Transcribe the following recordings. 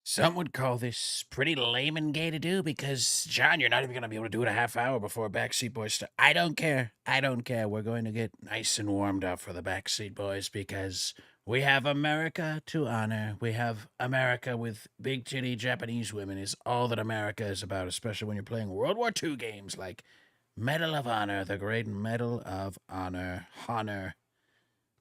Some would call this pretty lame and gay to do because, John, you're not even going to be able to do it a half hour before Backseat Boys start. I don't care. I don't care. We're going to get nice and warmed up for the Backseat Boys because we have America to honor. We have America with big titty Japanese women is all that America is about, especially when you're playing World War II games like Medal of Honor, the great Medal of Honor, honor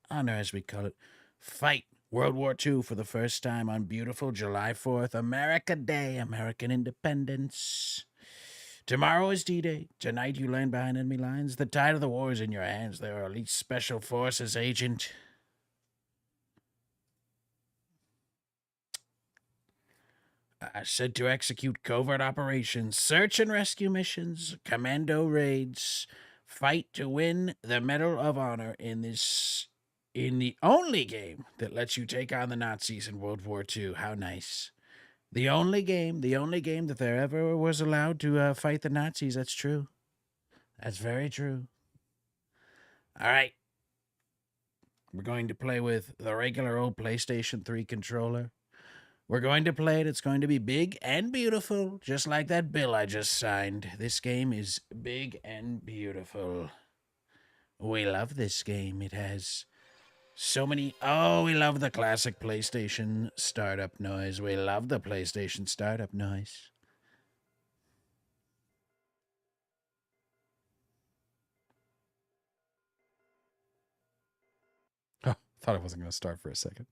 as we call it. Fight World War II for the first time on beautiful July 4th, America Day, American independence. Tomorrow is D-Day. Tonight you land behind enemy lines. The tide of the war is in your hands. They are elite special forces agent. Said to execute covert operations, search and rescue missions, commando raids, fight to win the Medal of Honor in the only game that lets you take on the Nazis in World War II. How nice. The only game that there ever was allowed to fight the Nazis. That's true. That's very true. All right. We're going to play with the regular old PlayStation 3 controller. We're going to play it. It's going to be big and beautiful, just like that bill I just signed. This game is big and beautiful. We love this game. It has so many. Oh, we love the classic PlayStation startup noise. We love the PlayStation startup noise. Oh, thought I wasn't going to start for a second.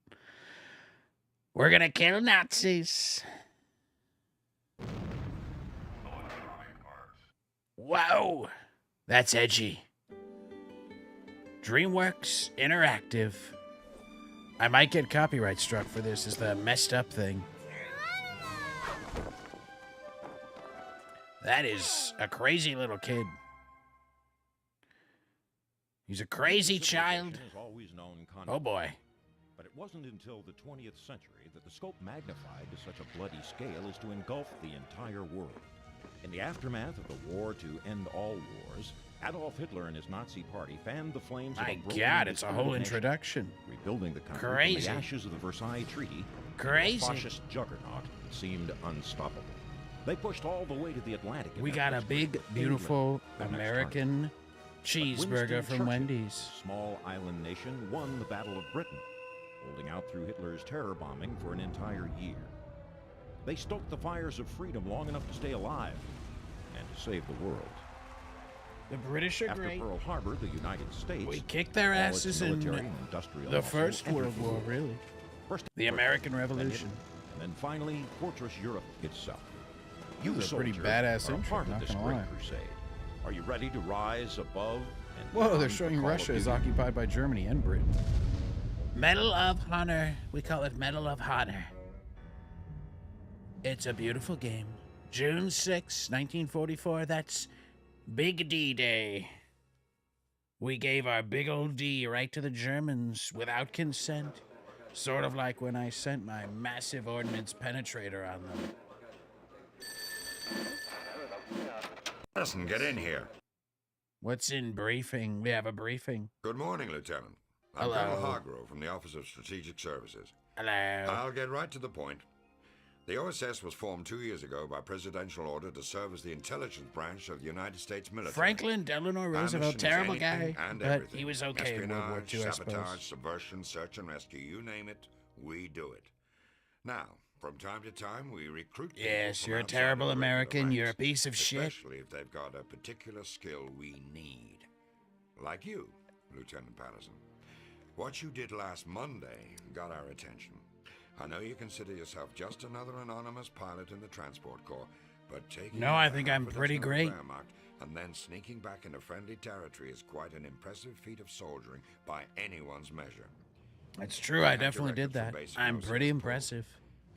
We're going to kill Nazis. Wow, that's edgy. DreamWorks Interactive. I might get copyright struck for this as the messed up thing. That is a crazy little kid. He's a crazy child. Oh boy. But it wasn't until the 20th century that the scope magnified to such a bloody scale as to engulf the entire world. In the aftermath of the war to end all wars, Adolf Hitler and his Nazi party fanned the flames of a broken God, it's a whole introduction. Rebuilding the country from the ashes of the Versailles Treaty, a fascist juggernaut that seemed unstoppable. They pushed all the way to the Atlantic. We got a big, beautiful American cheeseburger from Wendy's. Small island nation won the Battle of Britain, holding out through Hitler's terror bombing for an entire year. They stoked the fires of freedom long enough to stay alive and to save the world. The British are great. After Pearl Harbor, the United States, we kicked their asses in the First World War, really. The American Revolution. And then finally, Fortress Europe itself. You a pretty badass intro, part of not this gonna great lie. crusade. Are you ready to rise above and Whoa, they're beyond showing the call of Russia is duty? occupied by Germany and Britain. Medal of Honor. We call it Medal of Honor. It's a beautiful game. June 6, 1944. That's Big D-Day. We gave our big old D right to the Germans without consent. Sort of like when I sent my massive ordnance penetrator on them. Listen, get in here. What's in briefing? We have a briefing. Good morning, Lieutenant. I'm Hello. Colonel Hargrove from the Office of Strategic Services. Hello. I'll get right to the point. The OSS was formed 2 years ago by presidential order to serve as the intelligence branch of the United States military. Franklin Delano Our Roosevelt, mission is terrible anything guy, and but everything. he was okay in World War II, I Sabotage, suppose. subversion, search and rescue, you name it, we do it. Now, from time to time, we recruit people Yes, from you're a outside terrible the regular American. ranks, You're a piece of shit. especially if they've got a particular skill we need. Like you, Lieutenant Patterson. What you did last Monday got our attention. I know you consider yourself just another anonymous pilot in the transport corps, but taking No, I think I'm pretty great. Wehrmacht and then sneaking back into friendly territory is quite an impressive feat of soldiering by anyone's measure. That's true. I Have definitely did directed that. for basic I'm OSS pretty Paul. impressive.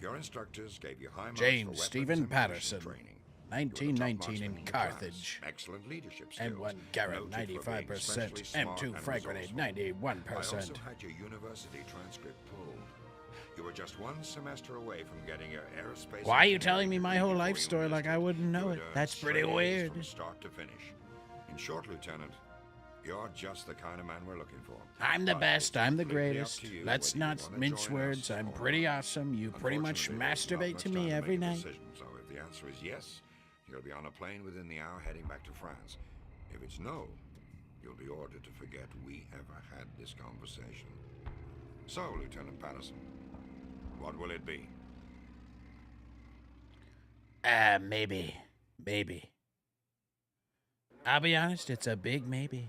Your instructors gave you high marks James for weapons Stephen and Patterson, munitions training. 1919 in You were the top marksman Carthage. class. Excellent leadership skills. M1 Garrett, noted for being 95%. especially smart M2 and frag grenade, resourceful. 91%. I also had your university transcript pulled. You were just one semester away from getting your aerospace. Why are you engineering telling me my degree whole before life you story like I enlisted. wouldn't know You it? had earned That's pretty straight A's weird. From start to finish. In short, Lieutenant, You're just the kind of man we're looking for. I'm the But best. it's I'm the completely up greatest. to you Let's whether you not wanna mince join words. us I'm or pretty not. awesome. You pretty much Unfortunately, there's not masturbate much to time me every make a night. decision, so if the answer is yes, you'll be on a plane within the hour heading back to France. If it's no, you'll be ordered to forget we ever had this conversation. So, Lieutenant Patterson, what will it be? Maybe. Maybe. I'll be honest, it's a big maybe.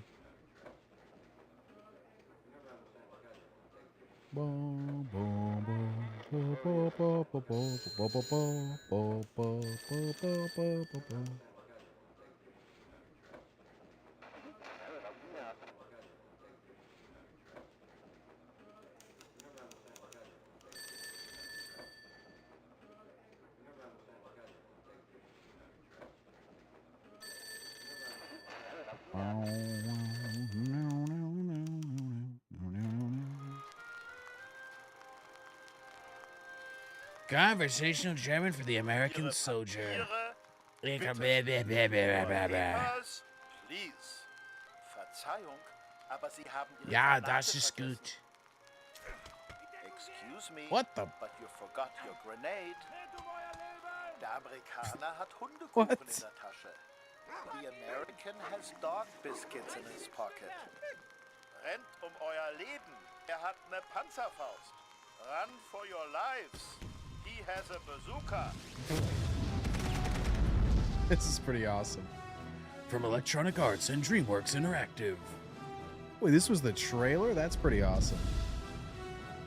Conversational German for the American soldier. Papers, please. Verzeihung, aber Sie haben Ihre Ja, Granate das ist vergessen. gut. Excuse me, What the? but you forgot your grenade. Der Amerikaner hat Hundekuchen What? in der Tasche. The American has dog biscuits in his pocket. Rennt euer Leben. Hat eine Panzerfaust. Run for your lives. He has a bazooka. This is pretty awesome. From Electronic Arts and DreamWorks Interactive. Wait, this was the trailer? That's pretty awesome.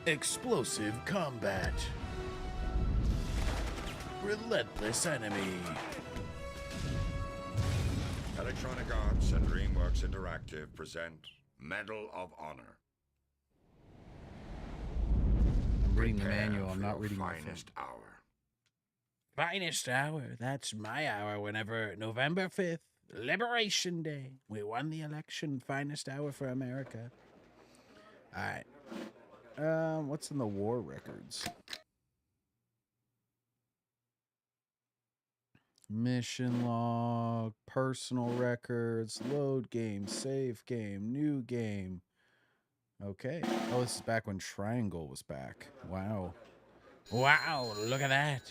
Explosive combat. Relentless enemy. Electronic Arts and DreamWorks Interactive present Medal of Honor. I'm reading the Prepare manual. I'm for not your reading my finest hour. Finest hour. That's my hour whenever November 5th, Liberation Day. We won the election. Finest hour for America. All right. What's in the war records? Mission log, personal records, load game, save game, new game. Okay. Oh, this is back when Triangle was back. Wow. Wow, look at that.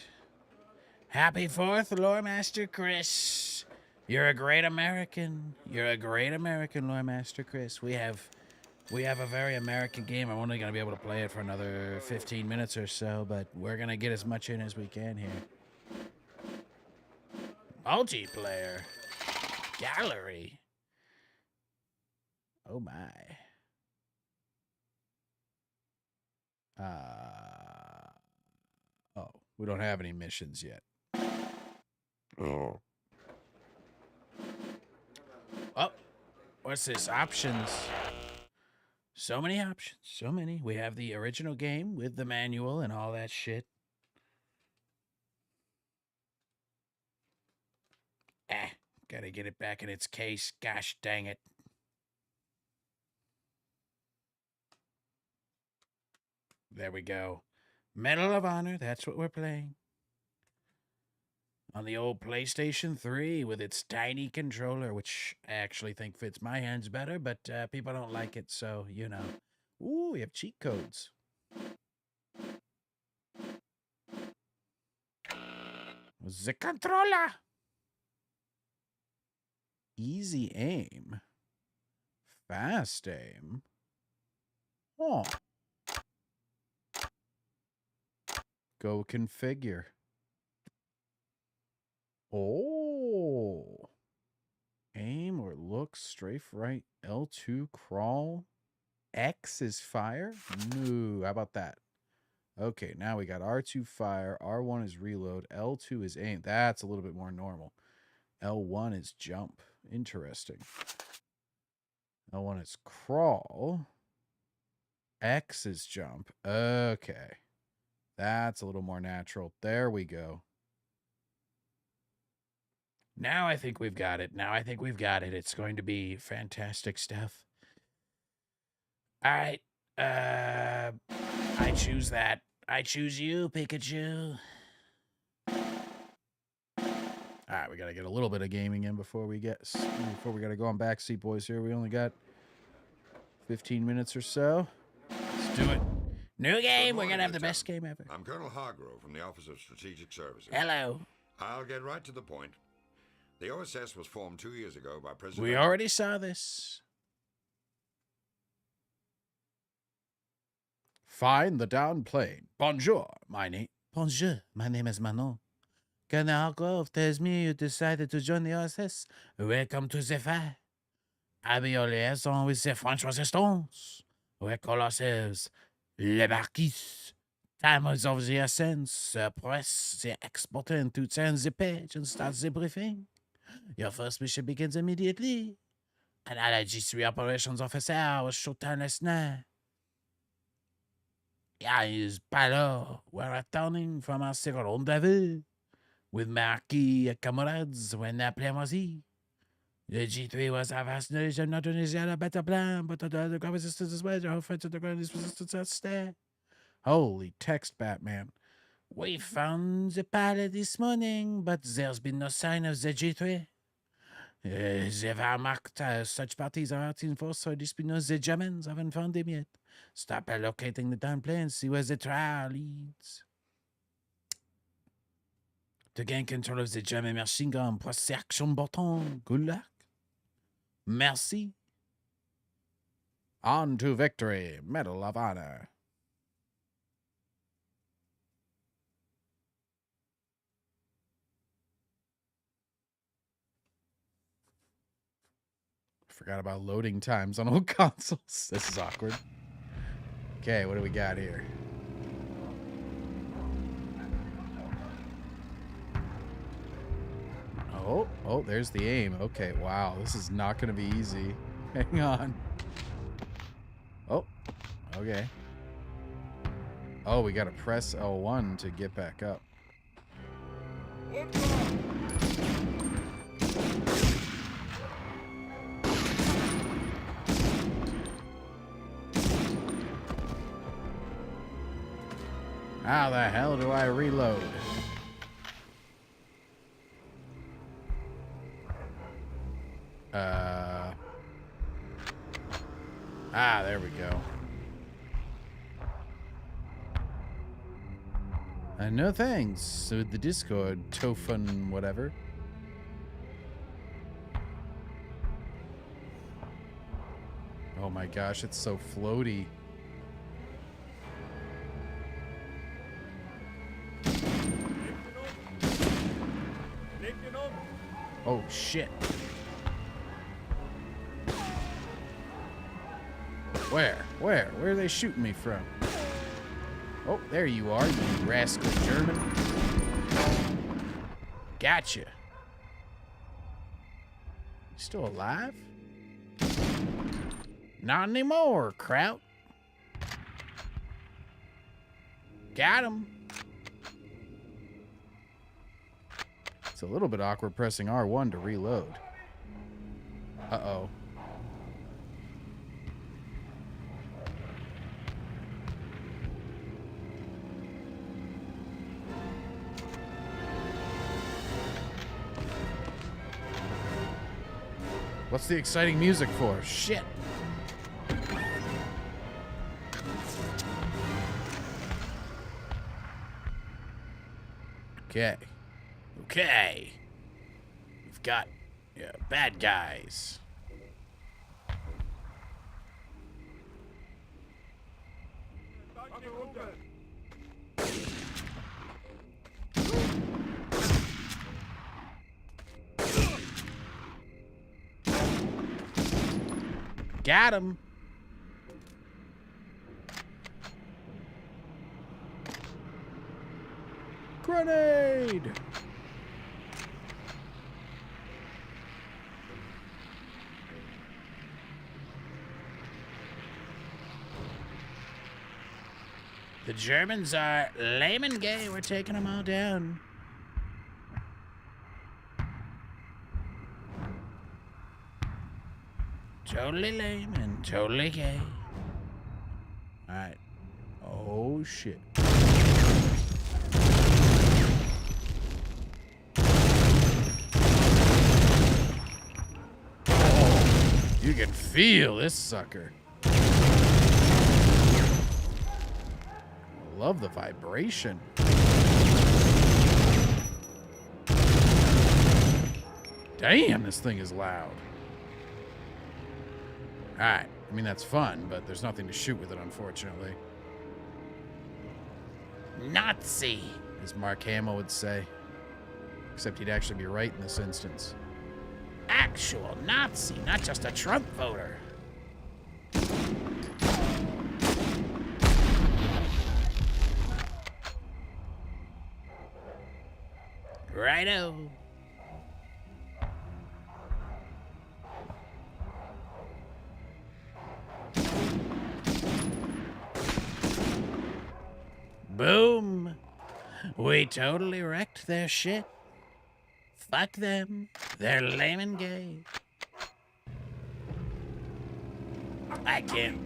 Happy 4th, Lore Master Chris. You're a great American. You're a great American, Lore Master Chris. We have a very American game. I'm only going to be able to play it for another 15 minutes or so, but we're going to get as much in as we can here. Multiplayer. Gallery. Oh, my. Oh, we don't have any missions yet. Oh, what's this? Options. So many options. So many. We have the original game with the manual and all that shit. Gotta get it back in its case. Gosh dang it. There we go. Medal of Honor. That's what we're playing. On the old PlayStation 3 with its tiny controller, which I actually think fits my hands better, but people don't like it, so, you know. Ooh, we have cheat codes. The controller. Easy aim. Fast aim. Oh. Go configure. Oh. Aim or look, strafe right, L2 crawl. X is fire? No. How about that? Okay, now we got R2 fire, R1 is reload, L2 is aim. That's a little bit more normal. L1 is jump. Interesting. L1 is crawl. X is jump. Okay. That's a little more natural. There we go. Now I think we've got it. It's going to be fantastic stuff. All right. I choose that. I choose you, Pikachu. All right, we got to get a little bit of gaming in before we got to go on backseat, boys. Here we only got 15 minutes or so. Let's do it. New game. We're morning, gonna have the Lieutenant. best game ever. I'm Colonel Hargrove from the Office of Strategic Services. Hello. I'll get right to the point. The OSS was formed 2 years ago by President... We already saw this. Find the down plane. Bonjour, my name. Bonjour. My name is Manon. Colonel Hargrove tells me you decided to join the OSS. Welcome to the fight. I'll be your liaison with the French resistance. We call ourselves les Marquis. Time is of the essence. Press the exporter to turn the page and start the briefing. Your first mission begins immediately. An allied G3 operations officer was shot down last night. Yeah, his pilot. We're returning from our second rendezvous with Marquis and comrades when that plane was here. The G3 was a vast nation, not only had a better plan, but the ground resistance as well. How far to the ground is resistance at stay. Holy text, Batman. We found the pilot this morning, but there's been no sign of the G3. The Wehrmacht such parties are out in force, so this knows the Germans haven't found him yet. Stop locating the down plane, see where the trial leads. To gain control of the German machine gun, press the action button. Good luck. Merci. On to victory. Medal of Honor. Forgot about loading times on old consoles. This is awkward. Okay, what do we got here? Oh, there's the aim. Okay, wow. This is not going to be easy. Hang on. Oh, okay. Oh, we got to press L1 to get back up. How the hell do I reload? There we go. No thanks with the Discord, Tofun, whatever. Oh my gosh, it's so floaty. Oh shit. Where are they shooting me from? Oh, there you are, you rascal German. Gotcha. You still alive? Not anymore, Kraut. Got him. It's a little bit awkward pressing R1 to reload. Uh-oh. What's the exciting music for? Shit. Okay. We've got bad guys. Got him. Grenade. The Germans are lame and gay. We're taking them all down. Totally lame and totally gay. Alright. Oh, shit. Oh, you can feel this sucker. love the vibration. Damn, this thing is loud. Alright. I mean, that's fun, but there's nothing to shoot with it, unfortunately. Nazi, As Mark Hamill would say. Except he'd actually be right in this instance. actual Nazi, not just a Trump voter. Righto. Boom. We totally wrecked their shit. Fuck them. They're lame and gay. I can't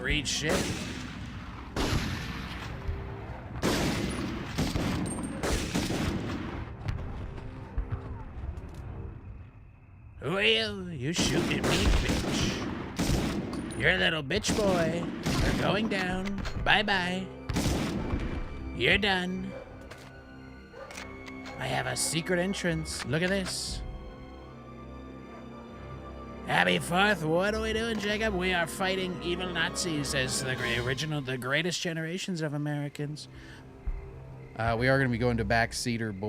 read shit. Who are you? You shooting at me, bitch. You're a little bitch boy. You're going down. Bye-bye. You're done. I have a secret entrance. Look at this. Happy 4th. What are we doing, Jacob? We are fighting evil Nazis as the greatest generations of Americans. We are going to be going to Backseat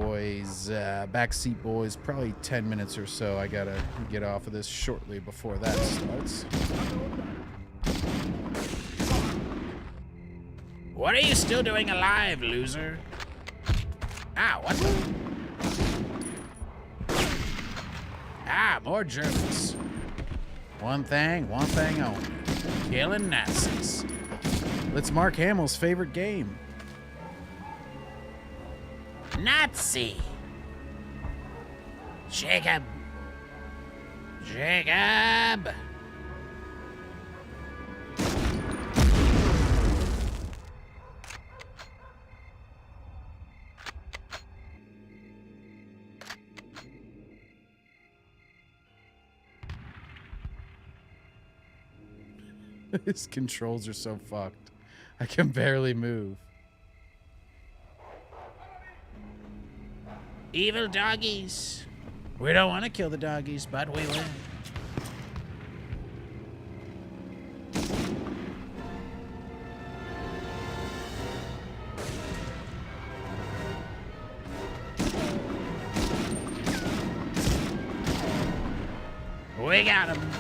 Boys, probably 10 minutes or so. I got to get off of this shortly before that starts. What are you still doing alive, loser? Ah, what? Ah, more Germans. One thing only. Killing Nazis. It's Mark Hamill's favorite game. Nazi. Jacob. Jacob. His controls are so fucked. I can barely move. Evil doggies. We don't want to kill the doggies, but we will. We got them.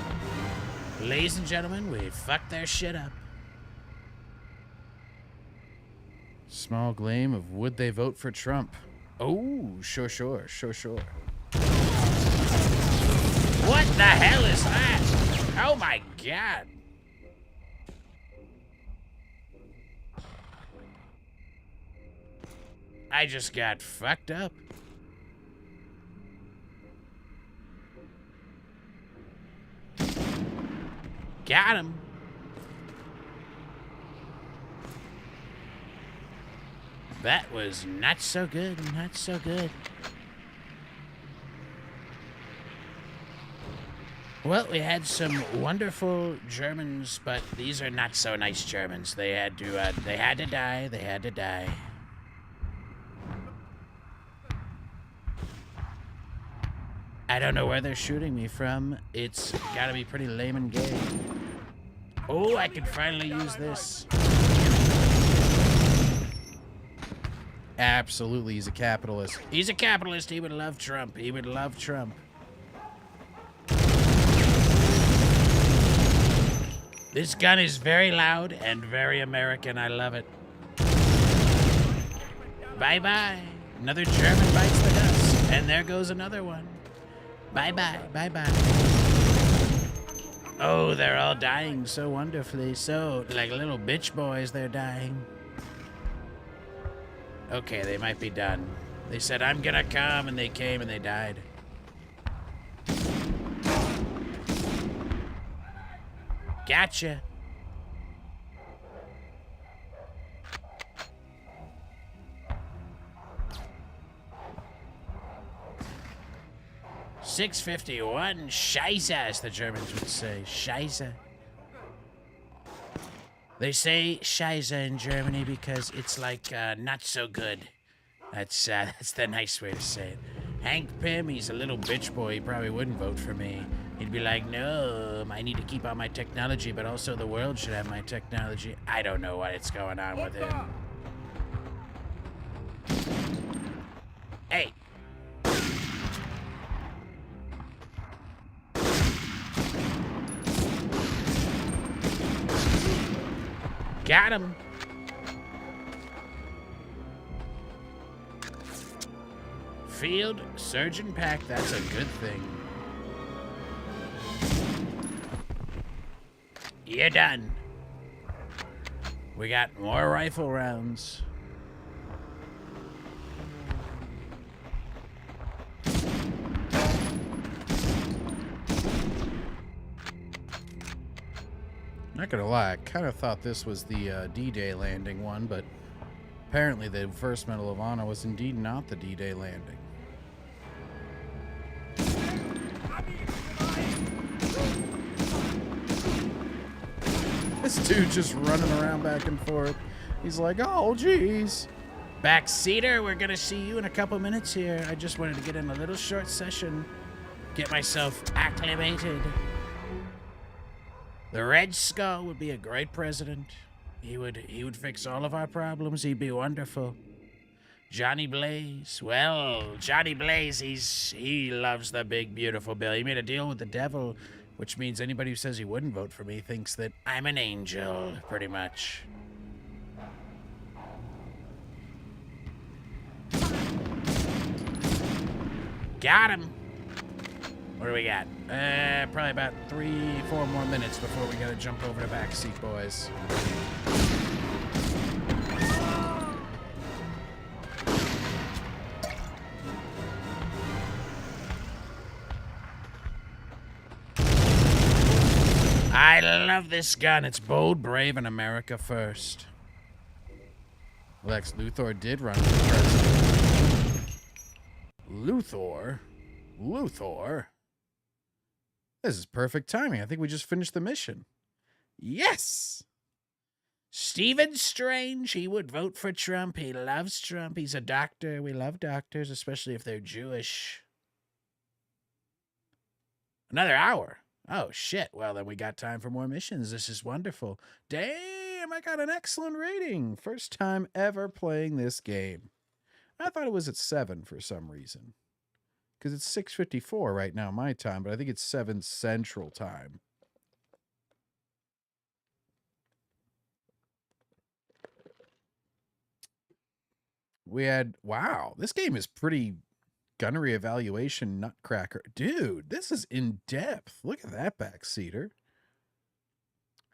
Ladies and gentlemen, we fucked their shit up. Small gleam of would they vote for Trump? Oh, sure. What the hell is that? Oh my god. I just got fucked up. Got him. That was not so good, not so good. Well, we had some wonderful Germans, but these are not so nice Germans. They had to die. They had to die. I don't know where they're shooting me from. It's gotta be pretty lame and gay. Oh, I can finally use this. Absolutely, he's a capitalist. He's a capitalist. He would love Trump. He would love Trump. This gun is very loud and very American. I love it. Bye-bye. Another German bites the dust. And there goes another one. Bye-bye. Bye-bye. Oh, they're all dying so wonderfully. So, like little bitch boys, they're dying. Okay, they might be done. They said, I'm gonna come, and they came and they died. Gotcha. $6.51. Scheiße, as the Germans would say. Scheiße. They say Scheiße in Germany because it's like not so good. That's the nice way to say it. Hank Pym, he's a little bitch boy. He probably wouldn't vote for me. He'd be like, no, I need to keep all my technology, but also the world should have my technology. I don't know what's going on with him. Hey. Got him. Field Surgeon Pack, that's a good thing. You're done. We got more rifle rounds. Not gonna lie, I kind of thought this was the D-Day landing one, but apparently the first Medal of Honor was indeed not the D-Day landing. This dude just running around back and forth. He's like, oh, geez. Backseater, we're gonna see you in a couple minutes here. I just wanted to get in a little short session. Get myself acclimated. The Red Skull would be a great president. He would fix all of our problems. He'd be wonderful. Johnny Blaze. Well, Johnny Blaze, he loves the big, beautiful bill. He made a deal with the devil, which means anybody who says he wouldn't vote for me thinks that I'm an angel, pretty much. Got him. What do we got? Probably about 3-4 more minutes before we gotta jump over to backseat, boys. I love this gun. It's bold, brave, and America first. Lex Luthor did run for president. Luthor? This is perfect timing. I think we just finished the mission. Yes! Stephen Strange, he would vote for Trump. He loves Trump. He's a doctor. We love doctors, especially if they're Jewish. Another hour. Oh, shit. Well, then we got time for more missions. This is wonderful. Damn, I got an excellent rating. First time ever playing this game. I thought it was at 7 for some reason. Because it's 6:54 right now, my time, but I think it's 7 Central Time. We had, wow, this game is pretty gunnery evaluation nutcracker. Dude, this is in depth. Look at that backseater.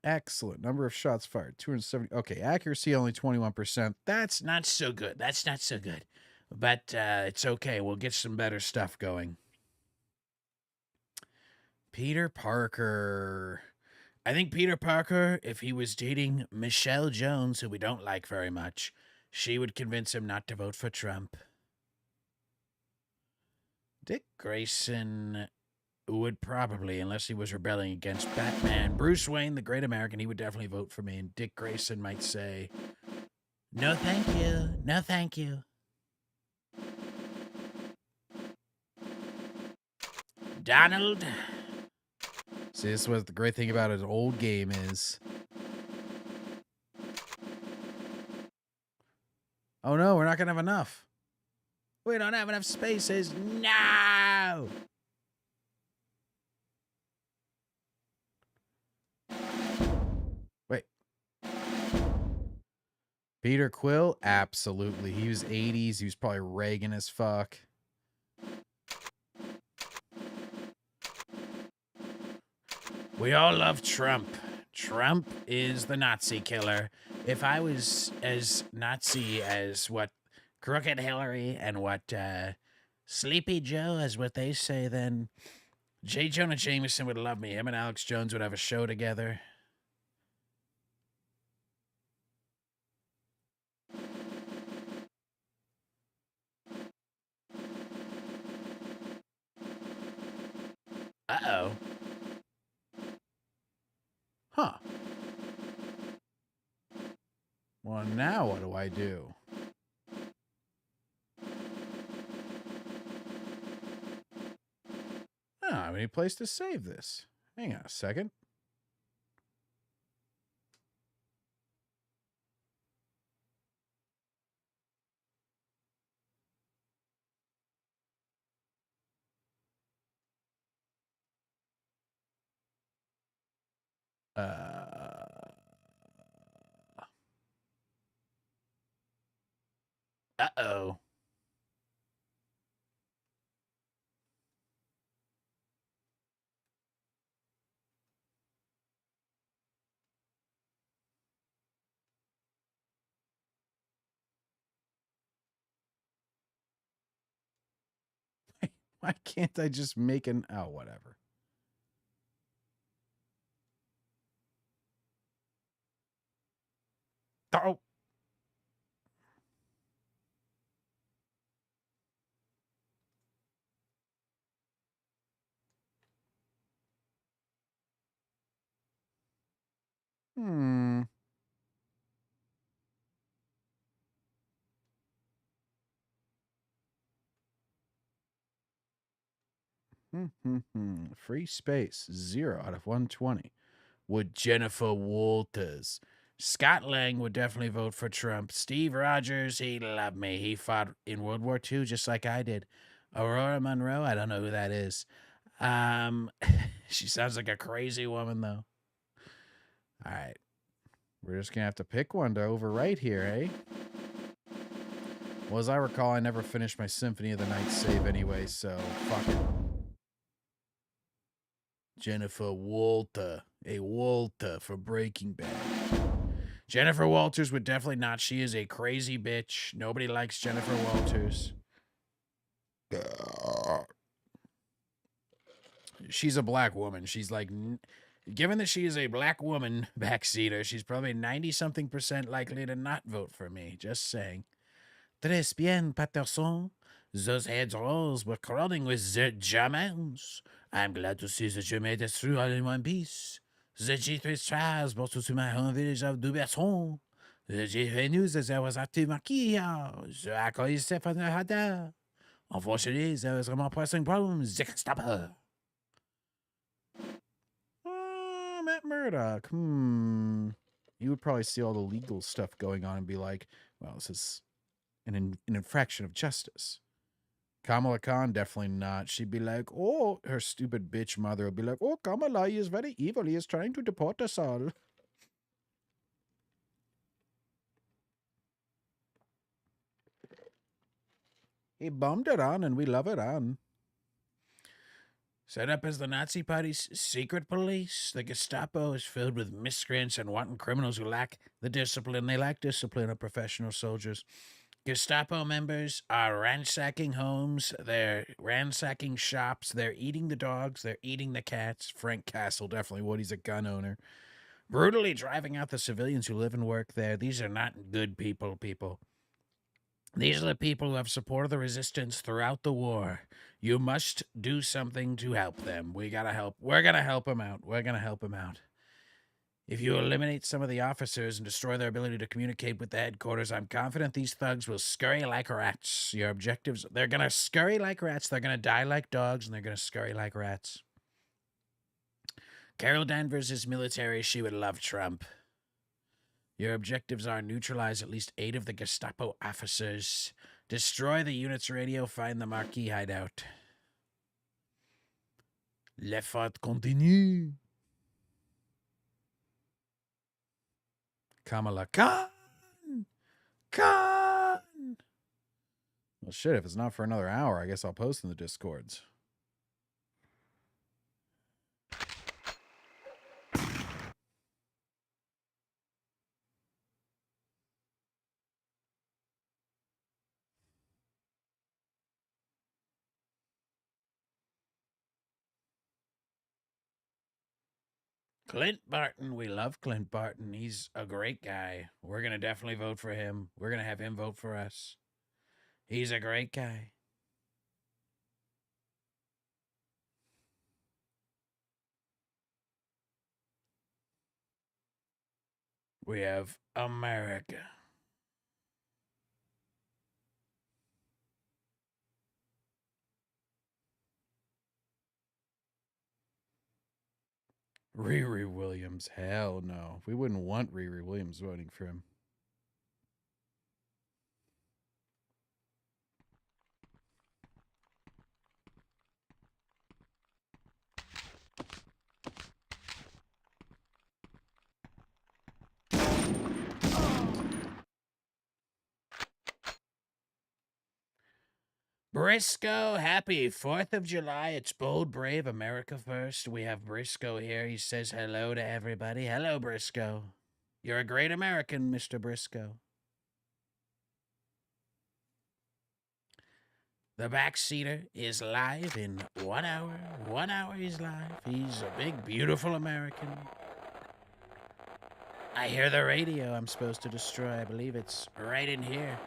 Excellent. Number of shots fired, 270. Okay, accuracy only 21%. That's not so good. That's not so good. But it's okay. We'll get some better stuff going. Peter Parker. I think Peter Parker, if he was dating Michelle Jones, who we don't like very much, she would convince him not to vote for Trump. Dick Grayson would probably, unless he was rebelling against Batman. Bruce Wayne, the great American, he would definitely vote for me. And Dick Grayson might say, no, thank you. No, thank you. Donald. See, this is what the great thing about an old game is. Oh no, we're not going to have enough. We don't have enough spaces. No! Wait. Peter Quill? Absolutely. He was 80s. He was probably Reagan as fuck. We all love Trump. Trump is the Nazi killer. If I was as Nazi as what Crooked Hillary and what Sleepy Joe, as what they say, then J. Jonah Jameson would love me. Him and Alex Jones would have a show together. Uh-oh. Huh. now what do I do? I don't have any place to save this. Hang on a second. Uh-oh. Why can't I just make an... Oh, whatever. Oh. Hmm. Free space, 0 out of 120. Would Jennifer Walters. Scott Lang would definitely vote for Trump. Steve Rogers, he loved me. He fought in World War II just like I did. Aurora Monroe, I don't know who that is. She sounds like a crazy woman, though. All right. We're just going to have to pick one to overwrite here, eh? Well, as I recall, I never finished my Symphony of the Night save anyway, so fuck it. Jennifer Walter. A Walter for Breaking Bad. Jennifer Walters would definitely not. She is a crazy bitch. Nobody likes Jennifer Walters. She's a black woman. She's like, given that she is a black woman backseater, she's probably 90-something% likely to not vote for me. Just saying. Très bien, Patterson. Those heads rolls were crawling with the Germans. I'm glad to see that you made it through all in one piece. The G3 stars brought you to my home village of Duberson. The G3 news that there was active marquee here. The alcohol is safe on the radar. Unfortunately, there was more pressing problems. They can stop her. Matt Murdock. He would probably see all the legal stuff going on and be like, well, this is an infraction of justice. Kamala Khan, definitely not. She'd be like, oh, her stupid bitch mother would be like, oh, Kamala, he is very evil. He is trying to deport us all. He bombed Iran and we love Iran. Set up as the Nazi Party's secret police, the Gestapo is filled with miscreants and wanton criminals who lack the discipline. They lack discipline of professional soldiers. Gestapo members are ransacking homes, they're ransacking shops, they're eating the dogs, they're eating the cats. Frank Castle definitely would. He's a gun owner. Brutally driving out the civilians who live and work there. These are not good people. These are the people who have supported the resistance throughout the war. You must do something to help them. We gotta help. We're gonna help them out. We're gonna help them out. If you eliminate some of the officers and destroy their ability to communicate with the headquarters, I'm confident these thugs will scurry like rats. Your objectives, they're going to scurry like rats, they're going to die like dogs, and they're going to scurry like rats. Carol Danvers is military. She would love Trump. Your objectives are neutralize at least 8 of the Gestapo officers, destroy the unit's radio, find the Marquis hideout. L'effort continue. Kamala Khan! Khan! Well, shit, if it's not for another hour, I guess I'll post in the Discords. Clint Barton. We love Clint Barton. He's a great guy. We're going to definitely vote for him. We're going to have him vote for us. He's a great guy. We have America. Riri Williams. Hell no. We wouldn't want Riri Williams voting for him. Briscoe, happy 4th of July. It's bold, brave, America first. We have Briscoe here. He says hello to everybody. Hello, Briscoe. You're a great American, Mr. Briscoe. The backseater is live in 1 hour. 1 hour he's live. He's a big, beautiful American. I hear the radio I'm supposed to destroy. I believe it's right in here.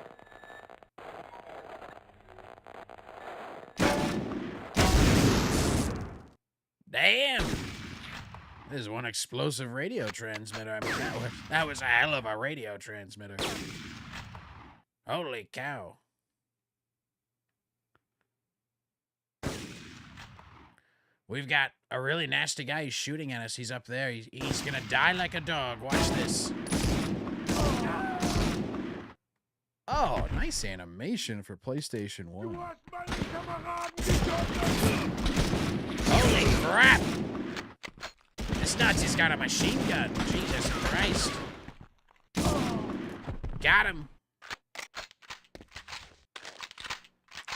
Damn! This is one explosive radio transmitter. I mean, that was a hell of a radio transmitter. Holy cow. We've got a really nasty guy who's shooting at us. He's up there. He's gonna die like a dog. Watch this. Oh, nice animation for PlayStation 1. Holy crap! This Nazi's got a machine gun. Jesus Christ. Got him.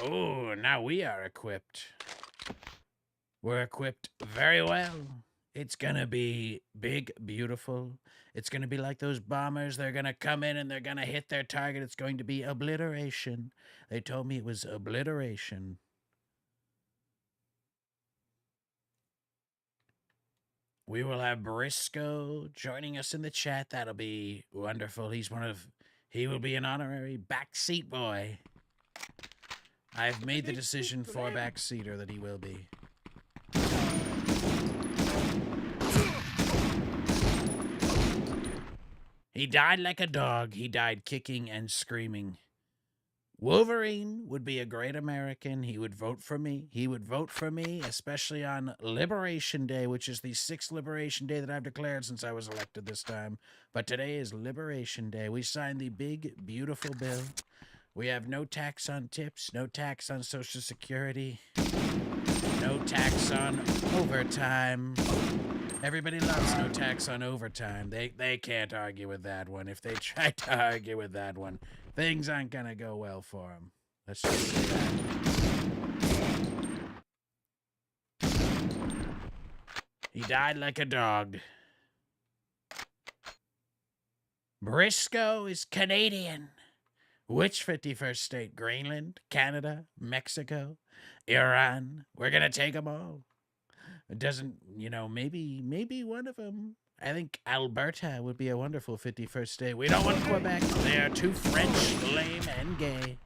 Oh, now we are equipped. We're equipped very well. It's gonna be big, beautiful. It's gonna be like those bombers. They're gonna come in and they're gonna hit their target. It's going to be obliteration. They told me it was obliteration. We will have Briscoe joining us in the chat. That'll be wonderful. He will be an honorary backseat boy. I've made the decision for backseater that he will be. He died like a dog. He died kicking and screaming. Wolverine would be a great American. He would vote for me. He would vote for me, especially on Liberation Day, which is the 6th Liberation Day that I've declared since I was elected this time. But today is Liberation Day. We signed the big, beautiful bill. We have no tax on tips, no tax on Social Security, no tax on overtime. Everybody loves no tax on overtime. They can't argue with that one. If they try to argue with that one, things aren't gonna go well for them. Let's just say that. He died like a dog. Briscoe is Canadian. Which 51st state? Greenland, Canada, Mexico, Iran. We're gonna take them all. It doesn't, maybe one of them. I think Alberta would be a wonderful 51st state. We don't want Quebec. They are too French, lame, and gay.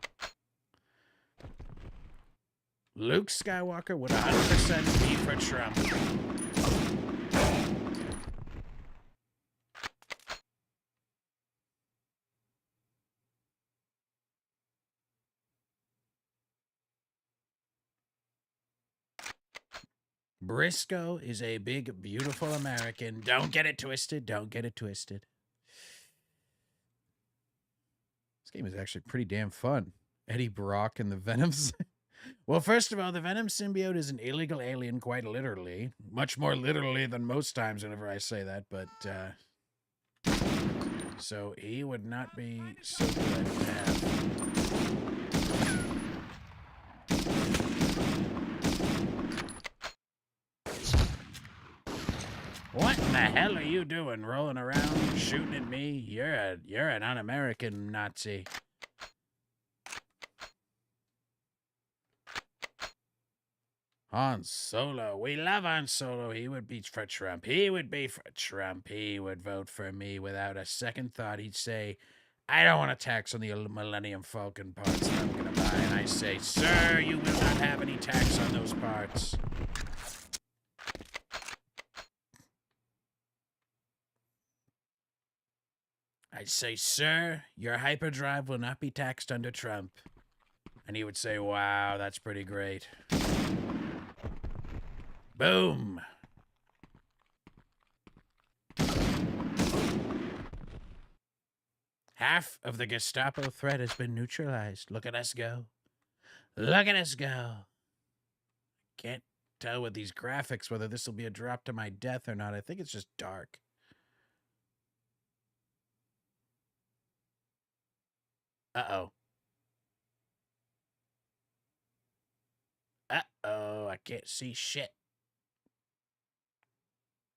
Luke Skywalker would 100% be for Trump. Briscoe is a big, beautiful American. Don't get it twisted. Don't get it twisted. This game is actually pretty damn fun. Eddie Brock and the Venoms. Well, first of all, the Venom symbiote is an illegal alien, quite literally. Much more literally than most times whenever I say that, but, so he would not be so good to have. What in the hell are you doing, rolling around, shooting at me? You're an un-American Nazi. Han Solo. We love Han Solo. He would be for Trump. He would be for Trump. He would vote for me without a second thought. He'd say, I don't want to tax on the Millennium Falcon parts that I'm going to buy. And I say, sir, you will not have any tax on those parts. I'd say, sir, your hyperdrive will not be taxed under Trump. And he would say, wow, that's pretty great. Boom. Half of the Gestapo threat has been neutralized. Look at us go. Look at us go. Can't tell with these graphics whether this will be a drop to my death or not. I think it's just dark. Uh-oh. Uh-oh, I can't see shit.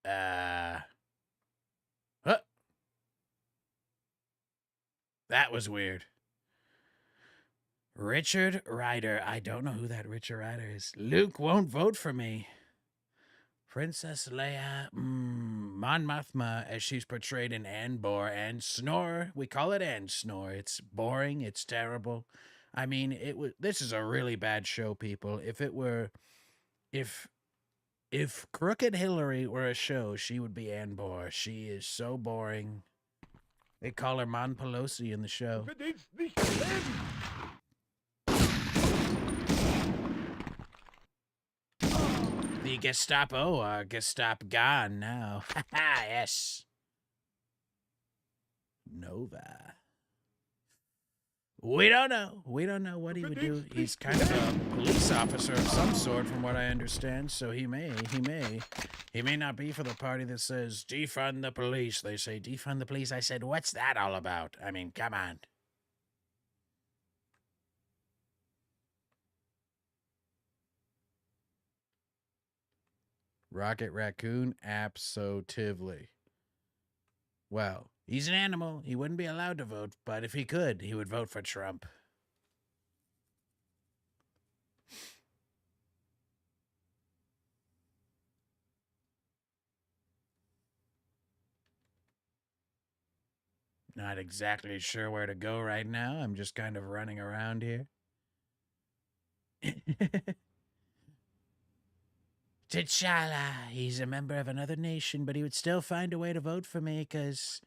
Huh? That was weird. Richard Ryder. I don't know who that Richard Ryder is. Luke won't vote for me. Princess Leia, Mon Mothma, as she's portrayed in Andor, and Snore. We call it and Snore. It's boring. It's terrible. I mean, this is a really bad show, people. If Crooked Hillary were a show, she would be Andor. She is so boring. They call her Mon Pelosi in the show. The Gestapo are Gestapo gone now. Yes. Nova. We don't know. We don't know what he would do. He's kind of a police officer of some sort, from what I understand. So he may not be for the party that says defund the police. They say defund the police. I said, what's that all about? I mean, come on. Rocket Raccoon? Absolutely. Well, he's an animal. He wouldn't be allowed to vote, but if he could, he would vote for Trump. Not exactly sure where to go right now. I'm just kind of running around here. T'Challa, he's a member of another nation, but he would still find a way to vote for me because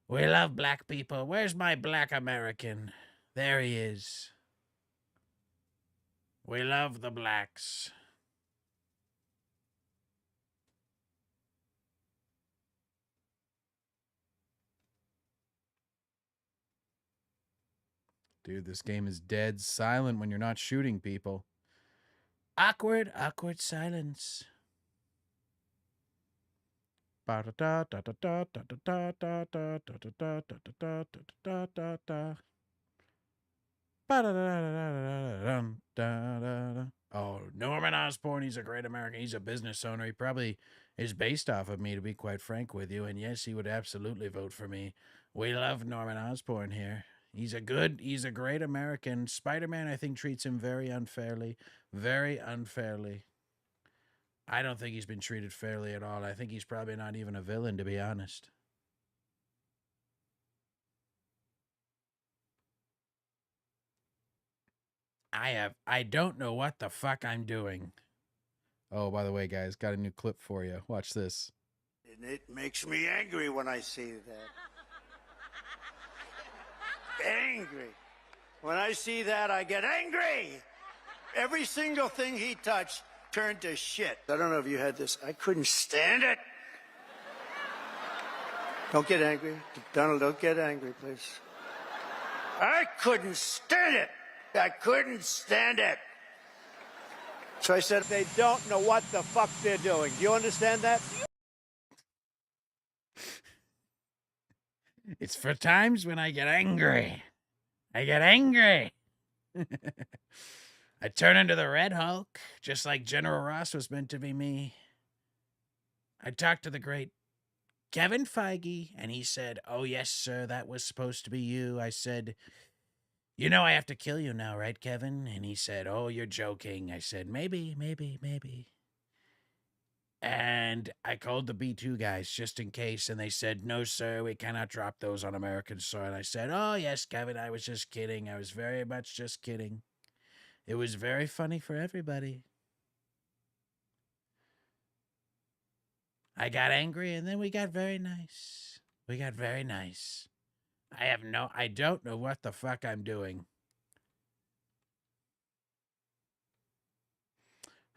we love black people. Where's my black American? There he is. We love the blacks. dude, this game is dead silent when you're not shooting people. Awkward silence. Oh, Norman Osborn, he's a great American. He's a business owner. He probably is based off of me, to be quite frank with you. And yes, he would absolutely vote for me. We love Norman Osborn here. He's a great American. Spider-Man, I think, treats him very unfairly. Very unfairly. I don't think he's been treated fairly at all. I think he's probably not even a villain, to be honest. I don't know what the fuck I'm doing. Oh, by the way, guys, got a new clip for you. Watch this. And it makes me angry when I see that. Angry. When I see that, I get angry. Every single thing he touched turned to shit. I don't know if you had this. I couldn't stand it. Don't get angry. Donald, don't get angry, please. I couldn't stand it. I couldn't stand it. So I said, they don't know what the fuck they're doing. Do you understand that? It's for times when I get angry. I get angry. I turn into the Red Hulk, just like General Ross was meant to be me. I talked to the great Kevin Feige, and he said, oh, yes, sir, that was supposed to be you. I said, you know I have to kill you now, right, Kevin? And he said, oh, you're joking. I said, maybe. And I called the B-2 guys just in case, and they said, no, sir, we cannot drop those on American soil. I said, oh, yes, Kevin, I was just kidding. I was very much just kidding. It was very funny for everybody. I got angry, and then we got very nice. We got very nice. I don't know what the fuck I'm doing.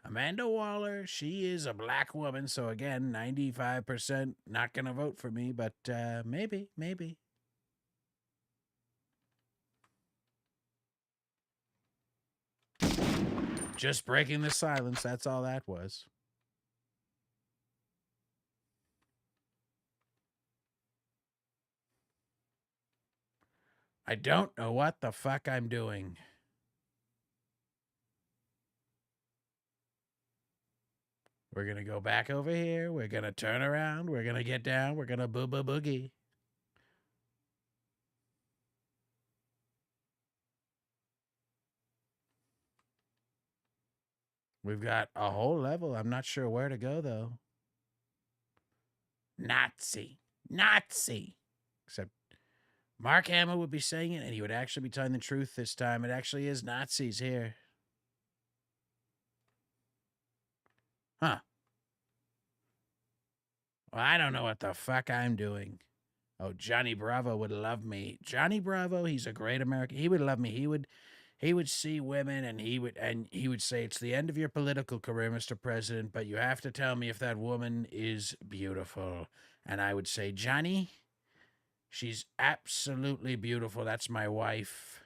Amanda Waller, she is a black woman, so again, 95% not gonna vote for me, but maybe. Just breaking the silence. That's all that was. I don't know what the fuck I'm doing. We're going to go back over here. We're going to turn around. We're going to get down. We're going to boogie. We've got a whole level. I'm not sure where to go, though. Nazi. Except Mark Hamill would be saying it, and he would actually be telling the truth this time. It actually is Nazis here. Huh. Well, I don't know what the fuck I'm doing. Oh, Johnny Bravo would love me. Johnny Bravo, he's a great American. He would love me. He would see women and he would say, it's the end of your political career, Mr. President, but you have to tell me if that woman is beautiful. And I would say, Johnny, she's absolutely beautiful. That's my wife.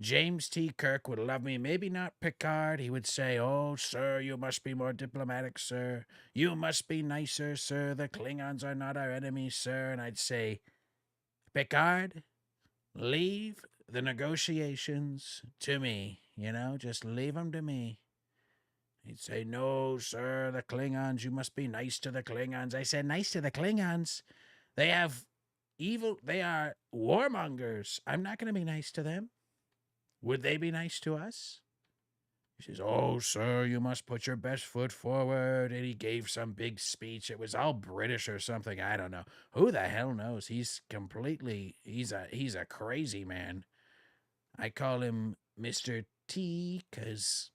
James T. Kirk would love me. Maybe not Picard. He would say, oh, sir, you must be more diplomatic, sir. You must be nicer, sir. The Klingons are not our enemies, sir. And I'd say, Picard, leave the negotiations to me. You know, just leave them to me. He'd say, no, sir, the Klingons, you must be nice to the Klingons. I said, nice to the Klingons? They have evil, they are warmongers. I'm not going to be nice to them. Would they be nice to us? He says, oh, sir, you must put your best foot forward. And he gave some big speech. It was all British or something. I don't know. Who the hell knows? He's a crazy man. I call him Mr. T because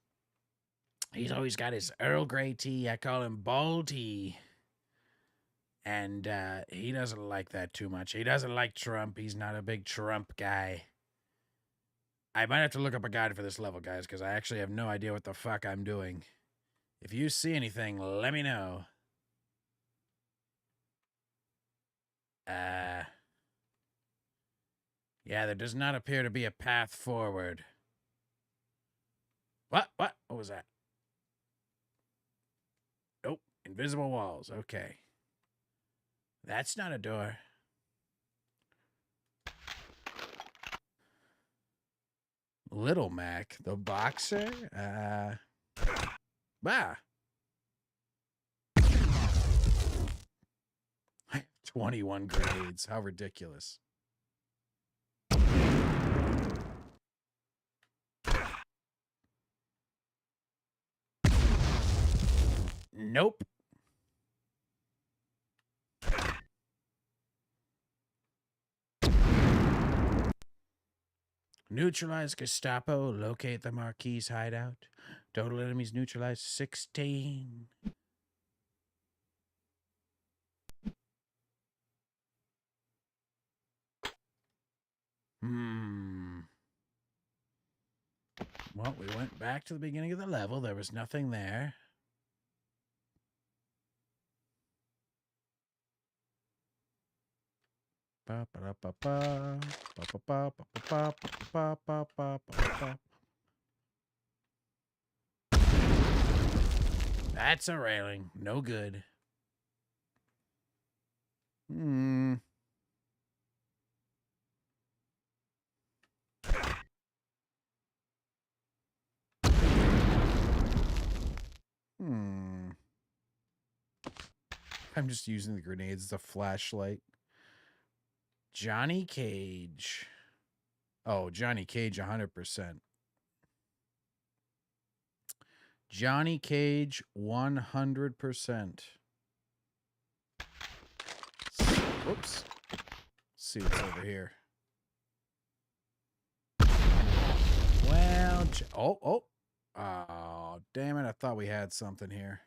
he's always got his Earl Grey tea. I call him Ball Tea. And he doesn't like that too much. He doesn't like Trump. He's not a big Trump guy. I might have to look up a guide for this level, guys, because I actually have no idea what the fuck I'm doing. If you see anything, let me know. Yeah, there does not appear to be a path forward. What was that? Nope. Invisible walls. Okay. That's not a door. Little Mac, the boxer? Bah. I have 21 grades. How ridiculous. Nope. Neutralize Gestapo. Locate the Marquis hideout. Total enemies neutralized 16. Well, we went back to the beginning of the level. There was nothing there. That's a railing. No good. I'm just using the grenades as a flashlight. Johnny Cage. Oh, Johnny Cage 100%. Johnny Cage 100%. Whoops. Let's see what's over here. Well, oh, damn it. I thought we had something here.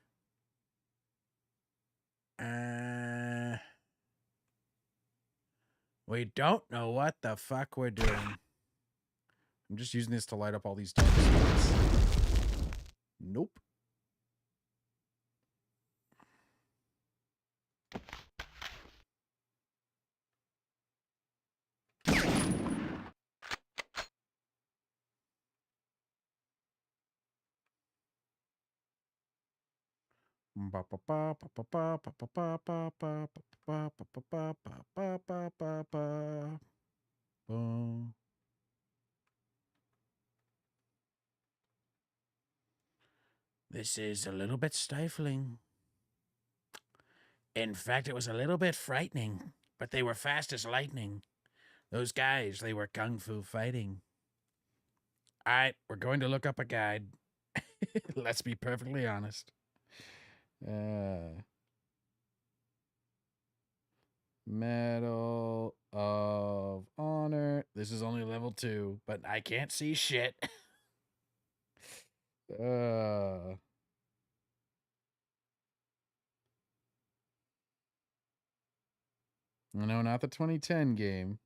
We don't know what the fuck we're doing. I'm just using this to light up all these dark spots. Nope. This is a little bit stifling. In fact, it was a little bit frightening, but they were fast as lightning. Those guys, they were kung fu fighting. All right, we're going to look up a guide. Let's be perfectly honest. Medal of Honor. This is only level 2, but I can't see shit. No, not the 2010 game.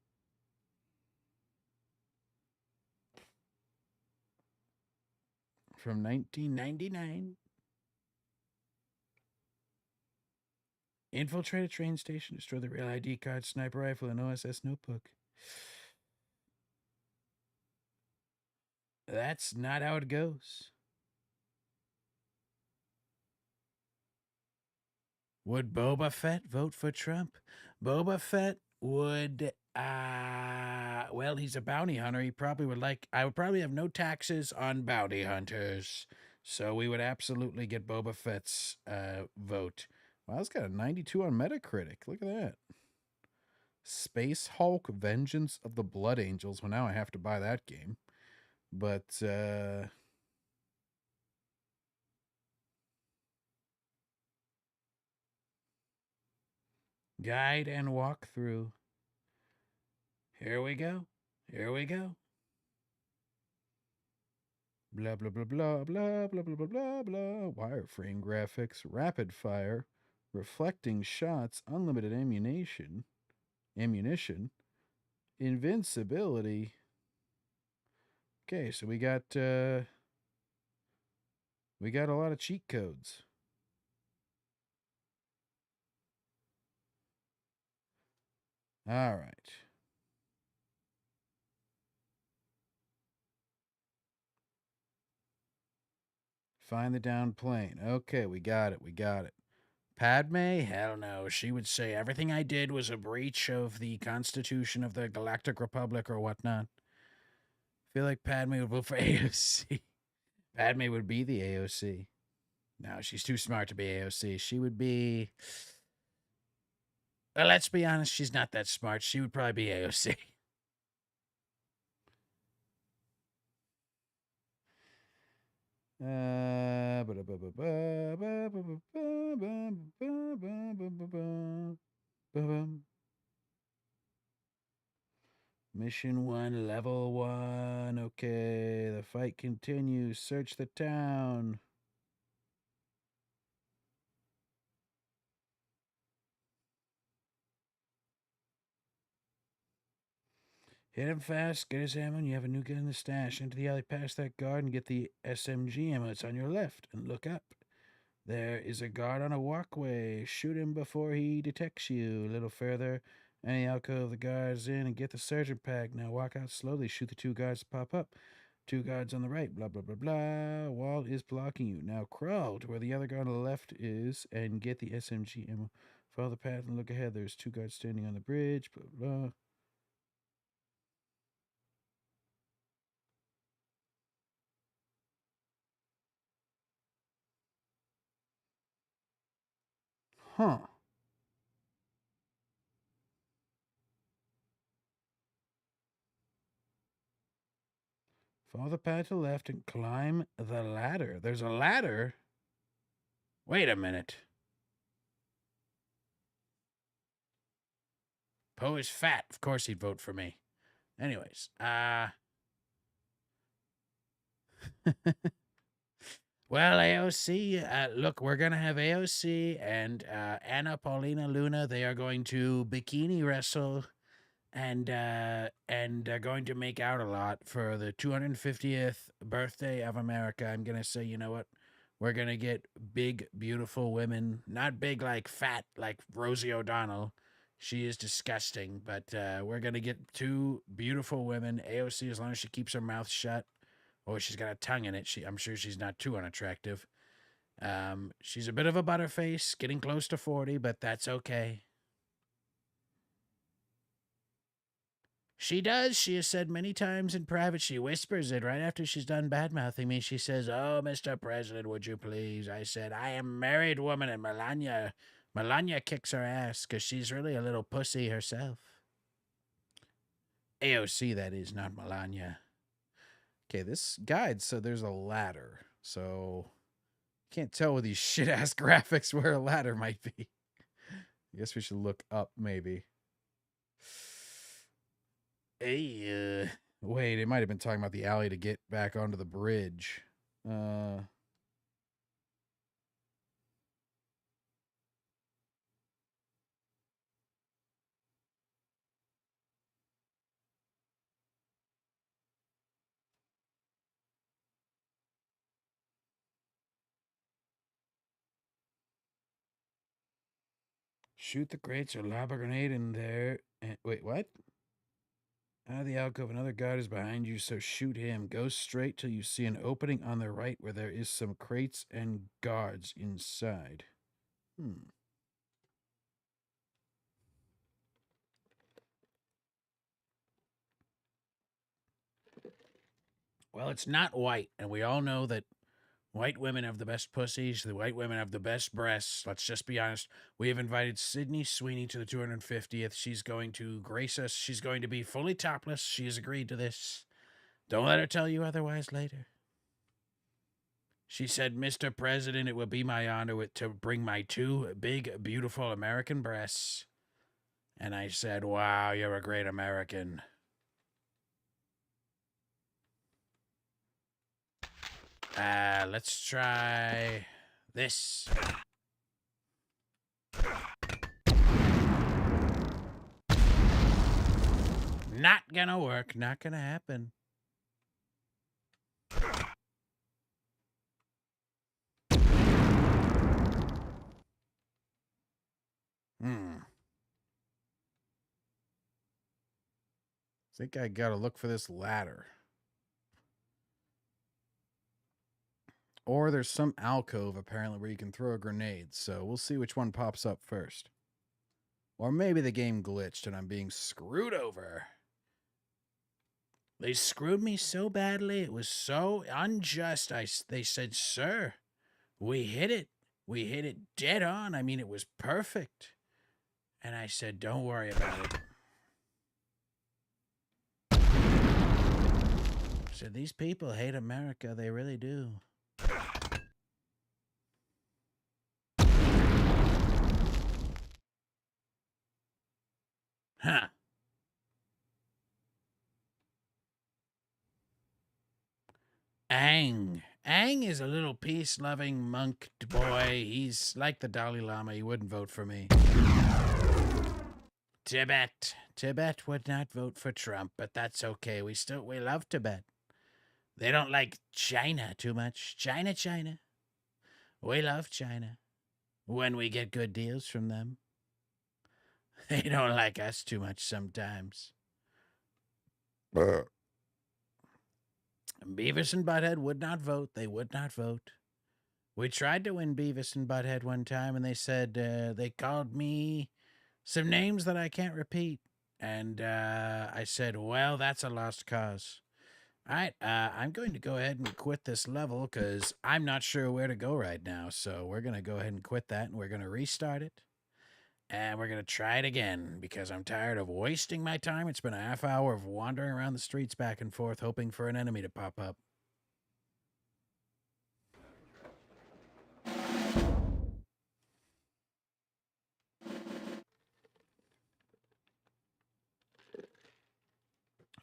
From 1999. Infiltrate a train station, destroy the real ID card, sniper rifle, and OSS notebook. That's not how it goes. Would Boba Fett vote for Trump? Boba Fett would, well, he's a bounty hunter. He probably would like, I would probably have no taxes on bounty hunters. So we would absolutely get Boba Fett's vote. Wow, it's got a 92 on Metacritic. Look at that. Space Hulk Vengeance of the Blood Angels. Well, now I have to buy that game. But, guide and walkthrough. Here we go. Here we go. Blah, blah, blah, blah, blah, blah, blah, blah, blah, blah. Wireframe graphics, rapid fire, reflecting shots, unlimited ammunition, invincibility. Okay, so we got a lot of cheat codes. All right. Find the downed plane. Okay, we got it. We got it. Padme? Hell no. She would say everything I did was a breach of the Constitution of the Galactic Republic or whatnot. I feel like Padme would vote for AOC. Padme would be the AOC. No, she's too smart to be AOC. She would be... Well, let's be honest, she's not that smart. She would probably be AOC. Mission 1, level 1. Okay, the fight continues. Search the town. Hit him fast, get his ammo, and you have a new gun in the stash. Into the alley past that guard and get the SMG ammo. It's on your left. And look up. There is a guard on a walkway. Shoot him before he detects you. A little further. Any alcove the guard's in and get the sergeant pack. Now walk out slowly. Shoot the 2 guards to pop up. 2 guards on the right. Blah, blah, blah, blah. Wall is blocking you. Now crawl to where the other guard on the left is and get the SMG ammo. Follow the path and look ahead. There's 2 guards standing on the bridge. Blah, blah. Huh. Follow the path to the left and climb the ladder. There's a ladder? Wait a minute. Poe is fat. Of course he'd vote for me. Anyways, well, AOC, look, we're going to have AOC and Anna Paulina Luna. They are going to bikini wrestle and they're going to make out a lot for the 250th birthday of America. I'm going to say, you know what? We're going to get big, beautiful women. Not big like fat like Rosie O'Donnell. She is disgusting, but we're going to get 2 beautiful women. AOC, as long as she keeps her mouth shut, or she's got a tongue in it. I'm sure she's not too unattractive. She's a bit of a butterface, getting close to 40, but that's okay. She does. She has said many times in private. She whispers it right after she's done bad-mouthing me. She says, "Oh, Mr. President, would you please?" I said, "I am a married woman, and Melania kicks her ass because she's really a little pussy herself." AOC, that is, not Melania. Okay, this guide said there's a ladder, so can't tell with these shit-ass graphics where a ladder might be. I guess we should look up, maybe. Hey, wait, it might have been talking about the alley to get back onto the bridge. Shoot the crates or lob a grenade in there. And, wait, what? Out of the alcove, another guard is behind you, so shoot him. Go straight till you see an opening on the right where there is some crates and guards inside. Well, it's not white, and we all know that white women have the best pussies. The white women have the best breasts. Let's just be honest. We have invited Sydney Sweeney to the 250th. She's going to grace us. She's going to be fully topless. She has agreed to this. Don't let her tell you otherwise later. She said, "Mr. President, it will be my honor to bring my 2 big, beautiful American breasts." And I said, "Wow, you're a great American." Let's try this. Not gonna work. Not gonna happen. Think I gotta look for this ladder. Or there's some alcove, apparently, where you can throw a grenade, so we'll see which one pops up first. Or maybe the game glitched and I'm being screwed over. They screwed me so badly, it was so unjust. They said, "Sir, we hit it. We hit it dead on. I mean, it was perfect." And I said, "Don't worry about it." I said, "These people hate America. They really do." Huh. Aang. Aang is a little peace-loving monk boy. He's like the Dalai Lama. He wouldn't vote for me. Tibet. Tibet would not vote for Trump, but that's okay. We love Tibet. They don't like China too much. China. We love China. When we get good deals from them. They don't like us too much sometimes. Beavis and Butthead would not vote. They would not vote. We tried to win Beavis and Butthead one time, and they said they called me some names that I can't repeat. And I said, "Well, that's a lost cause." All right, I'm going to go ahead and quit this level because I'm not sure where to go right now. So we're going to go ahead and quit that, and we're going to restart it. And we're going to try it again because I'm tired of wasting my time. It's been a half hour of wandering around the streets back and forth, hoping for an enemy to pop up.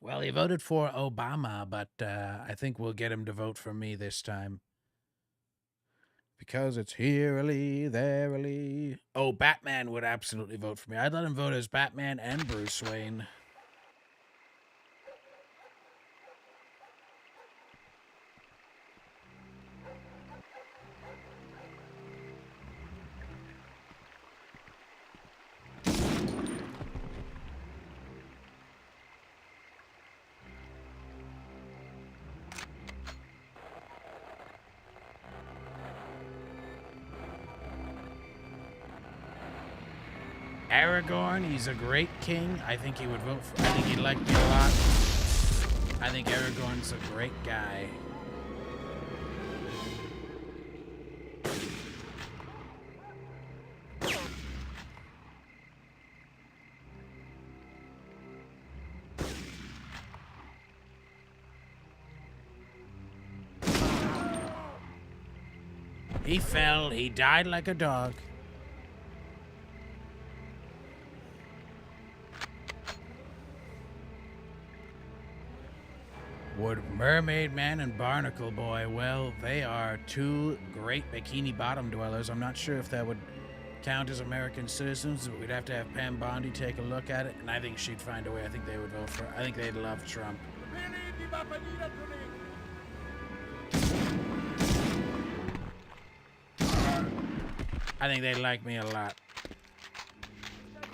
Well, he voted for Obama, but I think we'll get him to vote for me this time. Because it's here-ly, there-ly. Oh, Batman would absolutely vote for me. I'd let him vote as Batman and Bruce Wayne. Aragorn, he's a great king. I think he would vote for. I think he'd like me a lot. I think Aragorn's a great guy. He fell. He died like a dog. Would Mermaid Man and Barnacle Boy, well, they are two great Bikini Bottom dwellers. I'm not sure if that would count as American citizens, but we'd have to have Pam Bondi take a look at it, and I think she'd find a way. I think they would vote for. I think they'd love Trump. I think they like me a lot.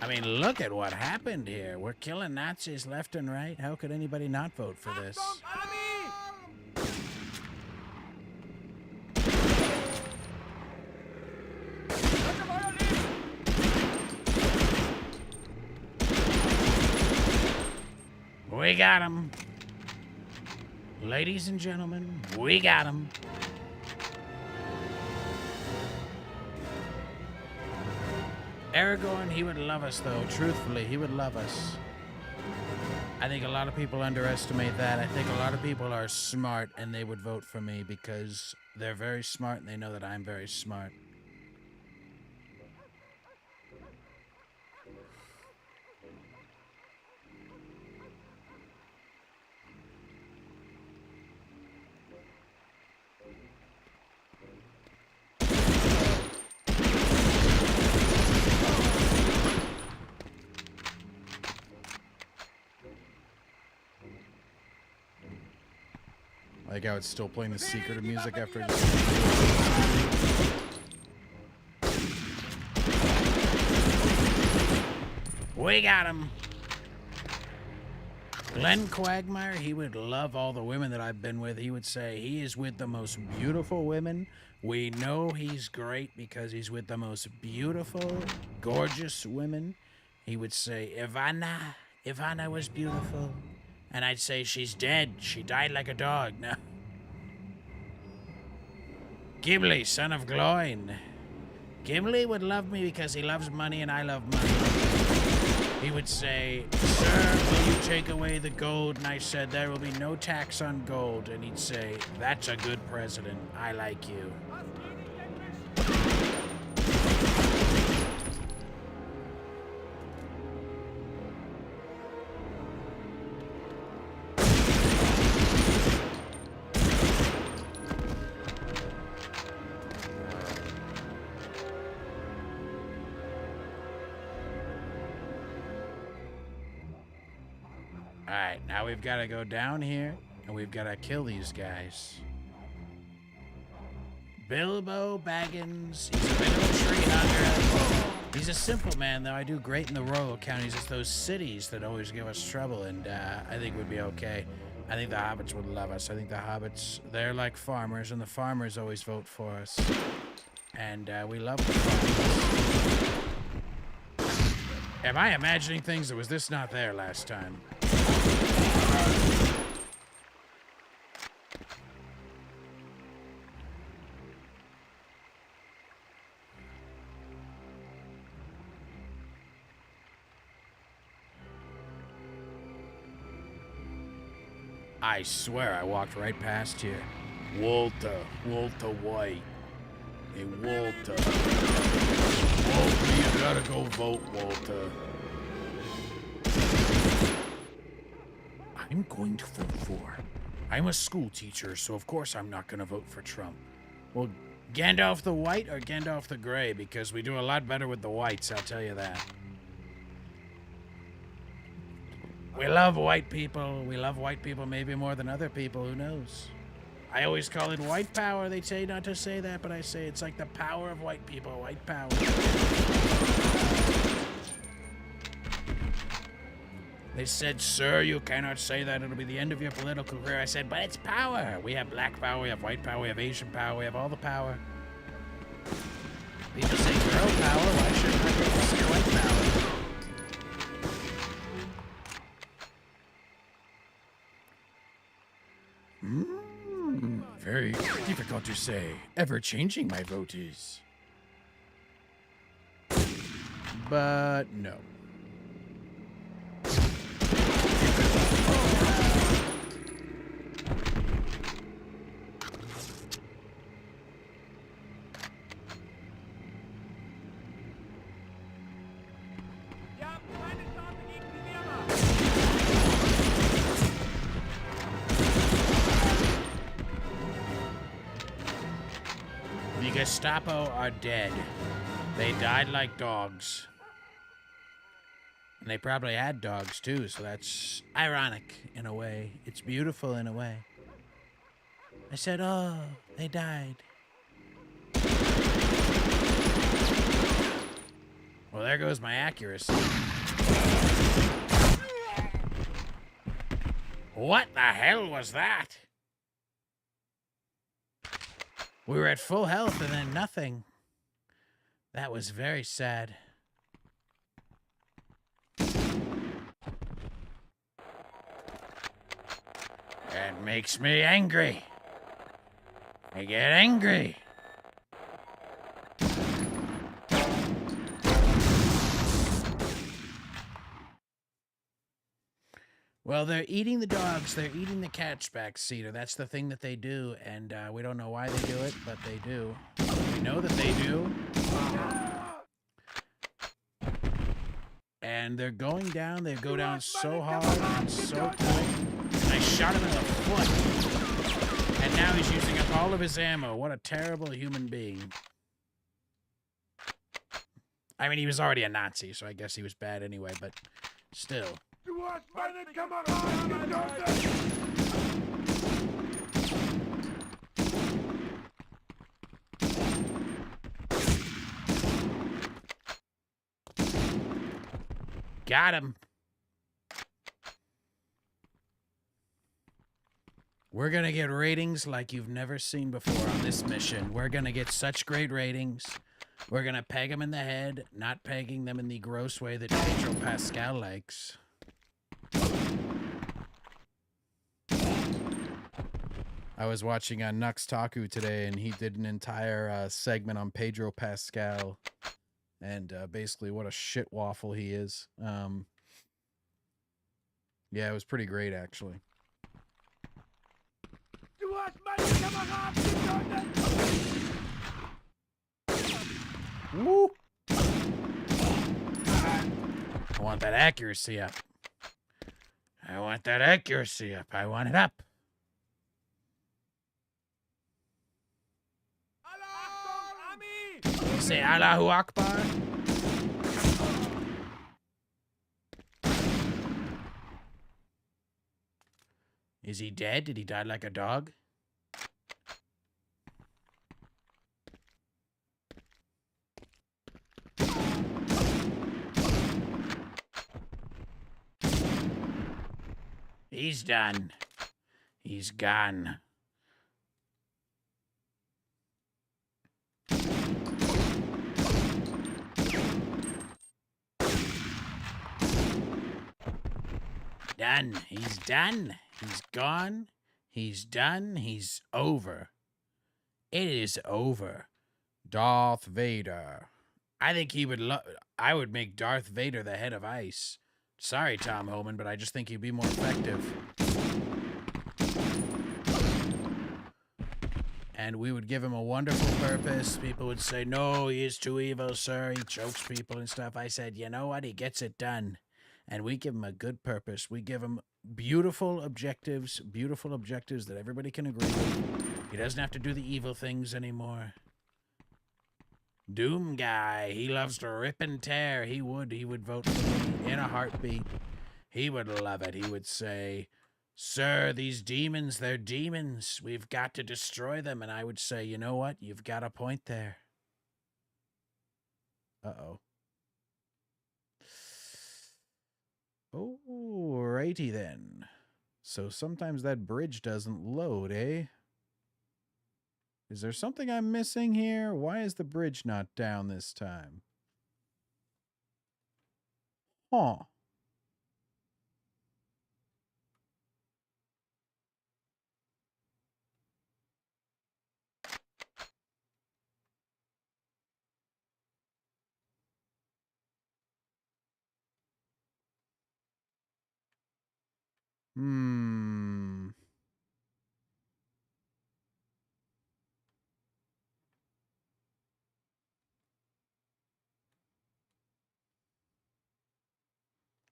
I mean, look at what happened here. We're killing Nazis left and right. How could anybody not vote for this? We got him. Ladies and gentlemen, we got him. Aragorn, he would love us, though. Truthfully, he would love us. I think a lot of people underestimate that. I think a lot of people are smart, and they would vote for me because they're very smart, and they know that I'm very smart. Like how it's still playing the secret of music after it We got him. Glenn Quagmire, he would love all the women that I've been with. He would say he is with the most beautiful women. We know he's great because he's with the most beautiful, gorgeous women. He would say, Ivana was beautiful. And I'd say, she's dead. She died like a dog. No. Gimli, son of Gloin. Gimli would love me because he loves money and I love money. He would say, sir, will you take away the gold? And I said, there will be no tax on gold. And he'd say, that's a good president. I like you. Alright, now we've got to go down here, and we've got to kill these guys. Bilbo Baggins, he's a bit of a tree hugger. He's a simple man, though. I do great in the rural counties. It's those cities that always give us trouble, and I think we'd be okay. I think the hobbits would love us. I think the hobbits, they're like farmers, and the farmers always vote for us. And we love the farmers. Am I imagining things, or was this not there last time? I swear I walked right past here. Walter White. Hey, Walter. Walter, you gotta go vote, Walter. I'm going to vote for. I'm a school teacher, so of course I'm not gonna vote for Trump. Well, Gandalf the White or Gandalf the Gray? Because we do a lot better with the whites, I'll tell you that. We love white people. We love white people maybe more than other people. Who knows? I always call it white power. They say not to say that, but I say it's like the power of white people. White power. They said, sir, you cannot say that. It'll be the end of your political career. I said, but it's power. We have black power. We have white power. We have Asian power. We have all the power. People say girl power. Why shouldn't I be able to say white power? Very difficult to say. Ever changing, my vote is. But no. The Gestapo are dead. They died like dogs. And they probably had dogs too, so that's ironic in a way. It's beautiful in a way. I said, oh, they died. Well, there goes my accuracy. What the hell was that? We were at full health and then nothing. That was very sad. That makes me angry. I get angry. Well, they're eating the dogs. They're eating the cats back, Cedar. That's the thing that they do, and we don't know why they do it, but they do. We know that they do. And they're going down. They go down so hard and so quick. And I shot him in the foot. And now he's using up all of his ammo. What a terrible human being. I mean, he was already a Nazi, so I guess he was bad anyway, but still. Got him. We're going to get ratings like you've never seen before on this mission. We're going to get such great ratings. We're going to peg them in the head, not pegging them in the gross way that Pedro Pascal likes. I was watching Nux Taku today, and he did an entire segment on Pedro Pascal, and basically what a shit waffle he is. Yeah, it was pretty great, actually. Woo! I want that accuracy up. I want that accuracy up. I want it up. Say Allahu Akbar. Is he dead? Did he die like a dog? He's done. He's gone. Done. He's done. He's gone. He's done. He's over. It is over. Darth Vader. I think he would I would make Darth Vader the head of ICE. Sorry, Tom Homan, but I just think he'd be more effective. And we would give him a wonderful purpose. People would say, no, he is too evil, sir. He chokes people and stuff. I said, you know what? He gets it done. And we give him a good purpose. We give him beautiful objectives that everybody can agree with. He doesn't have to do the evil things anymore. Doom guy, he loves to rip and tear. He would vote for me in a heartbeat. He would love it. He would say, sir, these demons, they're demons. We've got to destroy them. And I would say, you know what? You've got a point there. Uh-oh. Alrighty then. So sometimes that bridge doesn't load, eh? Is there something I'm missing here? Why is the bridge not down this time? Huh. Hmm.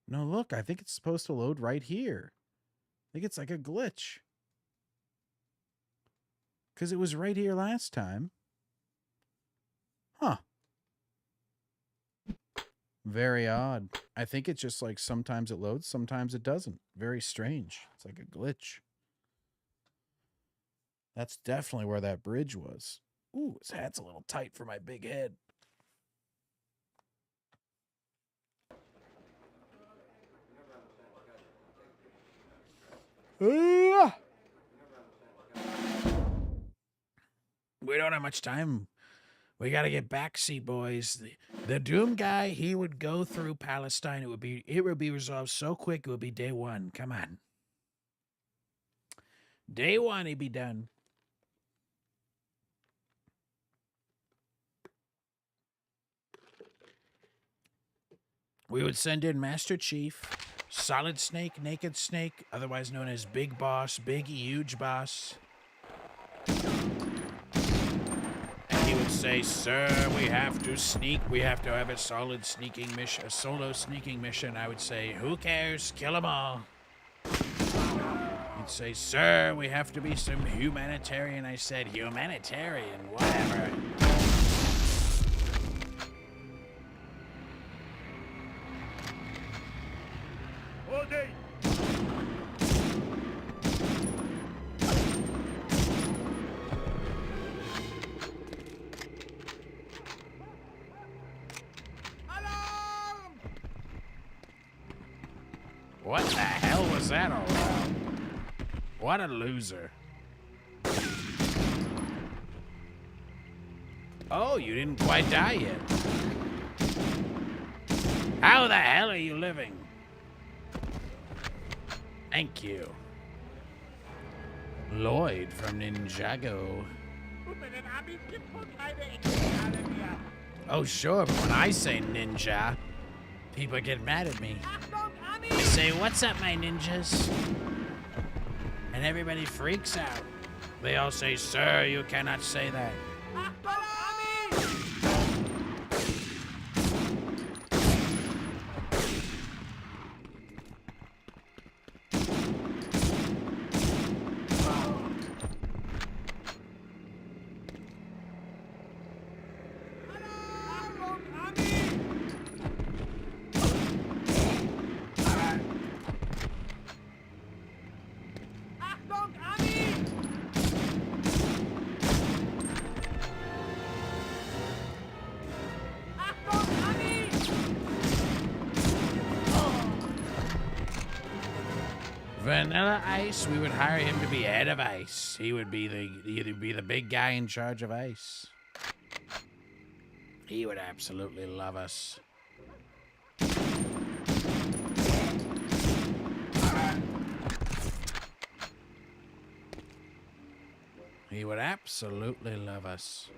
No, look, I think it's supposed to load right here. I think it's like a glitch. Because it was right here last time. Huh. Very odd. I think it's just like sometimes it loads, sometimes it doesn't. Very strange. It's like a glitch. That's definitely where that bridge was. Ooh, his hat's a little tight for my big head. Ah! We don't have much time. We got to get backseat, boys. The Doom guy, he would go through Palestine. It would be resolved so quick. It would be day one. Come on. Day one, he'd be done. We would send in Master Chief, Solid Snake, Naked Snake, otherwise known as Big Boss, Big Huge Boss. And he would say, "Sir, we have to sneak. We have to have a solid sneaking mission, a solo sneaking mission." I would say, "Who cares? Kill them all." He'd say, "Sir, we have to be some humanitarian." I said, "Humanitarian, whatever." What the hell was that all about? What a loser. Oh, you didn't quite die yet. How the hell are you living? Thank you. Lloyd from Ninjago. Oh, sure, but when I say ninja, people get mad at me. They say, "What's up, my ninjas?" And everybody freaks out. They all say, "Sir, you cannot say that." Vanilla Ice, we would hire him to be head of ice. He would be the big guy in charge of ice. He would absolutely love us. He would absolutely love us.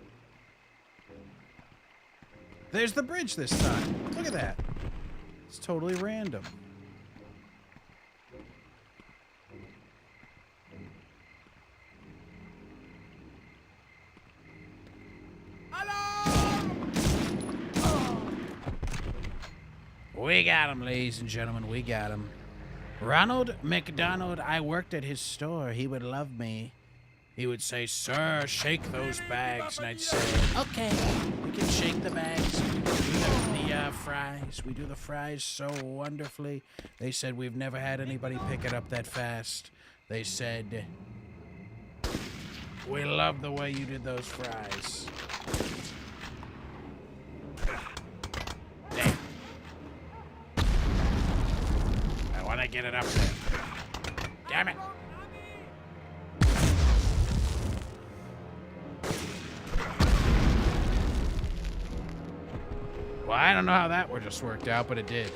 There's the bridge this time. Look at that. It's totally random. We got him, ladies and gentlemen. We got him. Ronald McDonald, I worked at his store. He would love me. He would say, "Sir, shake those bags." And I'd say, "Okay, we can shake the bags. We do the fries. We do the fries so wonderfully." They said, "We've never had anybody pick it up that fast." They said, "We love the way you did those fries." Damn. I want to get it up there. Damn it. Well, I don't know how that just worked out, but it did.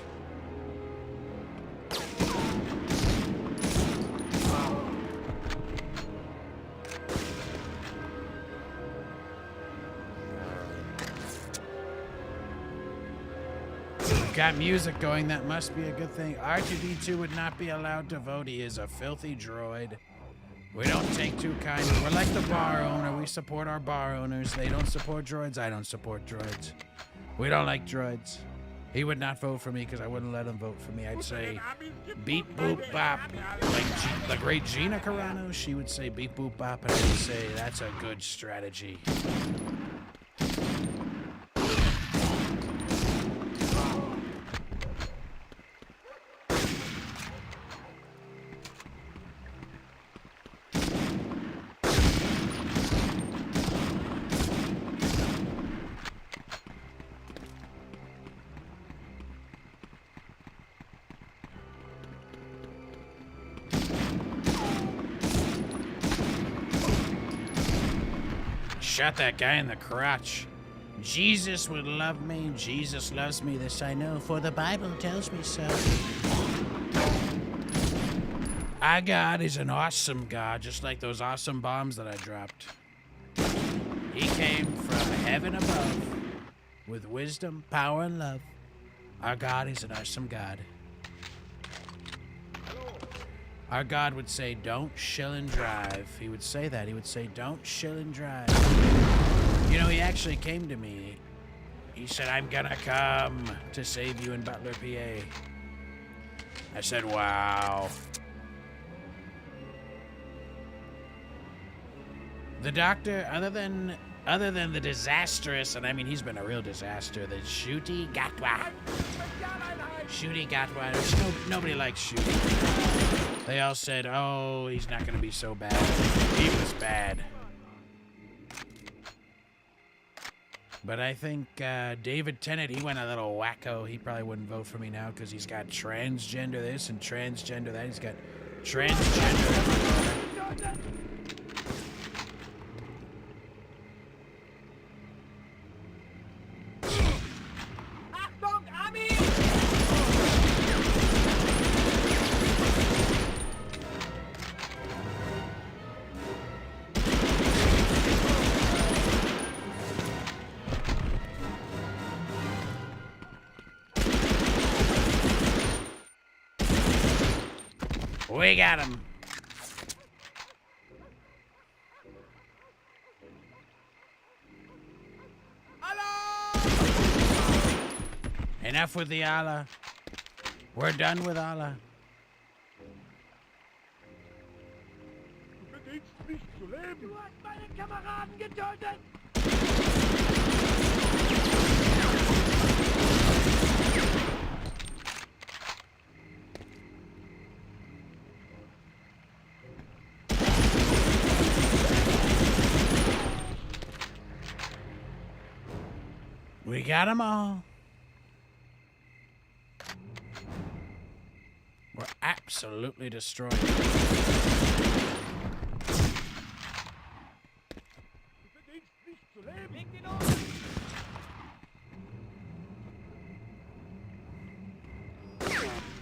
got music going. That must be a good thing. R2-D2 would not be allowed to vote. He is a filthy droid. We don't take too kindly. We're like the bar owner. We support our bar owners. They don't support droids. I don't support droids. We don't like droids. He would not vote for me because I wouldn't let him vote for me. I'd say beep boop bop. Like the great Gina Carano, she would say beep boop bop, and I would say that's a good strategy. Shot that guy in the crotch. Jesus would love me. Jesus loves me. This I know, for the Bible tells me so. Our God is an awesome God, just like those awesome bombs that I dropped. He came from heaven above with wisdom, power, and love. Our God is an awesome God. Our God would say, don't shill and drive. He would say that. He would say, don't shill and drive. You know, he actually came to me. He said, I'm gonna come to save you in Butler, PA. I said, wow. The doctor, other than the disastrous, and I mean, he's been a real disaster, the Shooty Gatwa. Shooty Gatwa. Nobody likes Shooty. They all said, oh, he's not going to be so bad. He was bad. But I think David Tennant, he went a little wacko. He probably wouldn't vote for me now because he's got transgender this and transgender that. He's got transgender that. We got him. Enough with the Allah. We're done with Allah. Du hast meinen Kameraden getötet! We got them all. We're absolutely destroyed.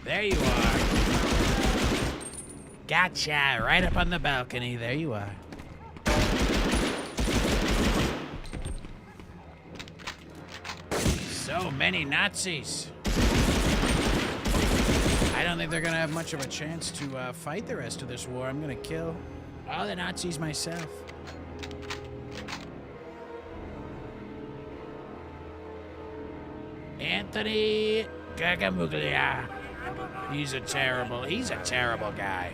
There you are. Gotcha. Right up on the balcony. There you are. So many Nazis. I don't think they're going to have much of a chance to fight the rest of this war. I'm going to kill all the Nazis myself. Anthony Gagamuglia. He's a terrible guy.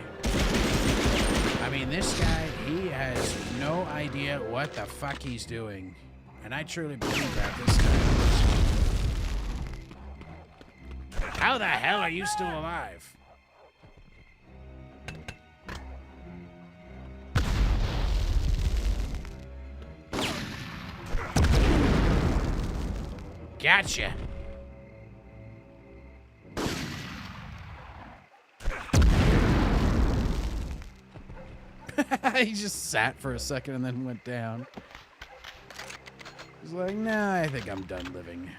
I mean, this guy, he has no idea what the fuck he's doing. And I truly believe that this time. How the hell are you still alive? Gotcha. He just sat for a second and then went down. He's like, nah, I think I'm done living.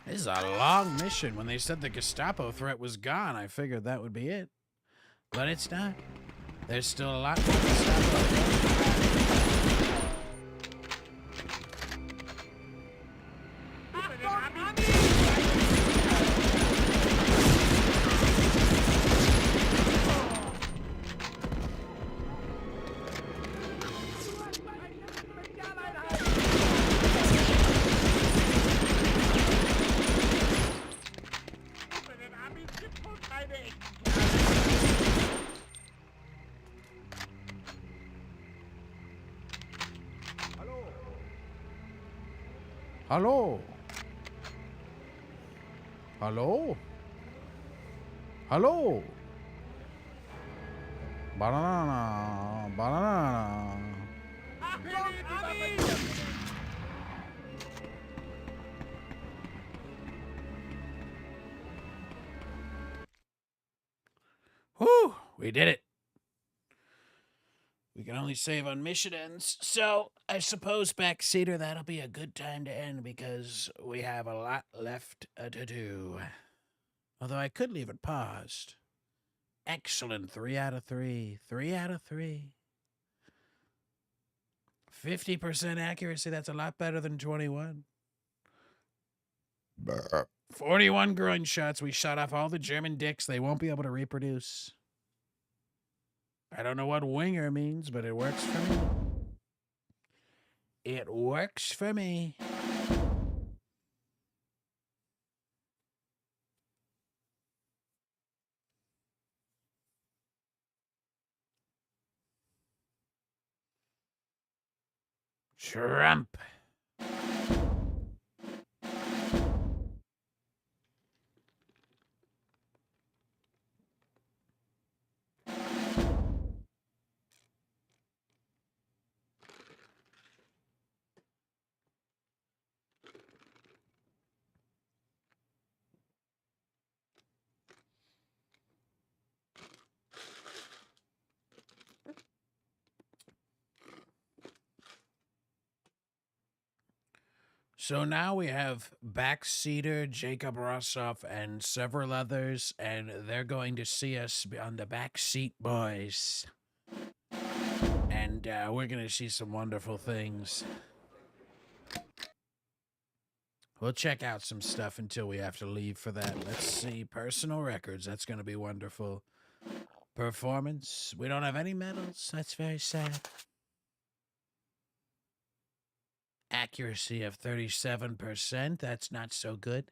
This is a long mission. When they said the Gestapo threat was gone, I figured that would be it. But it's not. There's still a lot more Gestapo. Hello? Hello? Hello? Banana, banana. Whew, we did it. We can only save on mission ends, so I suppose, Backseater, that'll be a good time to end because we have a lot left to do. Although I could leave it paused. Excellent. 3 out of 3. 3 out of 3. 50% accuracy. That's a lot better than 21. 41 groin shots. We shot off all the German dicks. They won't be able to reproduce. I don't know what winger means, but it works for me. It works for me. Trump. So now we have Backseater, Jacob Rossoff, and several others, and they're going to see us on the Backseat Boys. And we're going to see some wonderful things. We'll check out some stuff until we have to leave for that. Let's see. Personal records. That's going to be wonderful. Performance. We don't have any medals. That's very sad. Accuracy of 37%. That's not so good.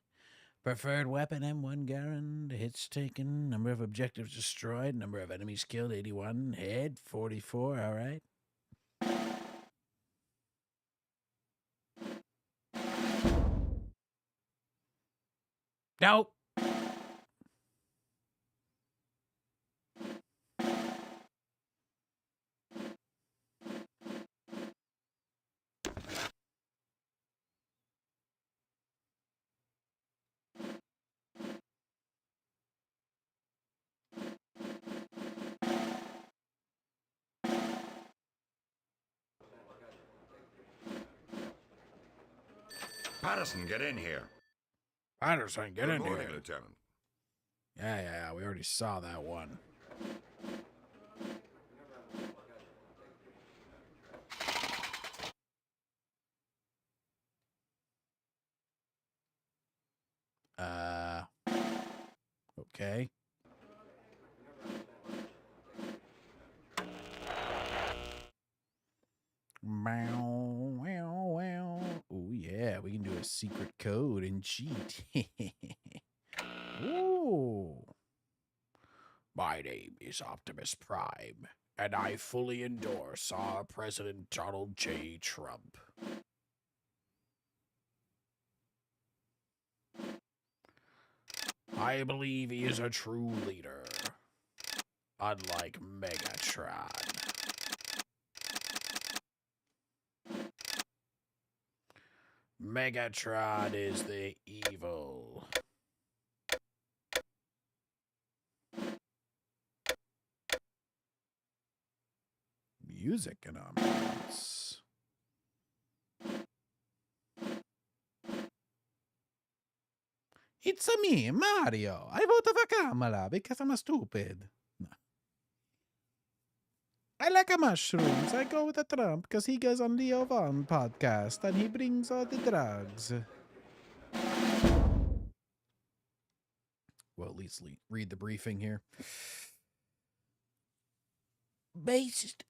Preferred weapon, M1 Garand. Hits taken. Number of objectives destroyed. Number of enemies killed, 81. Head, 44. All right. Nope. Patterson, get in here. Patterson, get in Good morning, here. Lieutenant. Yeah, we already saw that one. Okay. Oh, yeah, we can do a secret code and cheat. Ooh. My name is Optimus Prime, and I fully endorse our President Donald J. Trump. I believe he is a true leader, unlike Megatron. Megatron is the evil. Music and ambiance. It's me, Mario. I voted for Kamala because I'm a stupid. No. I like a mushrooms. I go with the Trump because he goes on the Ovan podcast and he brings all the drugs. Well, at least read the briefing here. Based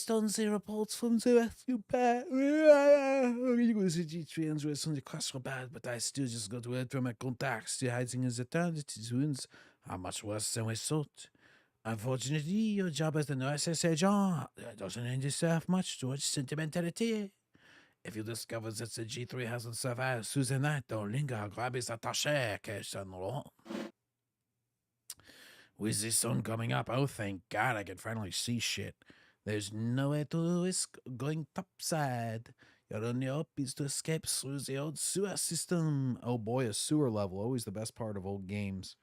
on the reports from the rescue part, the costs were bad, but I still just got word from my contacts. The hiding is returned. It wounds are much worse than we thought. Unfortunately, your job as the nurse sergeant doesn't deserve much towards sentimentality. If you discover that the G3 hasn't survived through the night, don't linger. Grab his attaché, Cassandra. With the sun coming up, oh, thank God I can finally see shit. There's nowhere to risk going topside. Your only hope is to escape through the old sewer system. Oh boy, a sewer level, always the best part of old games.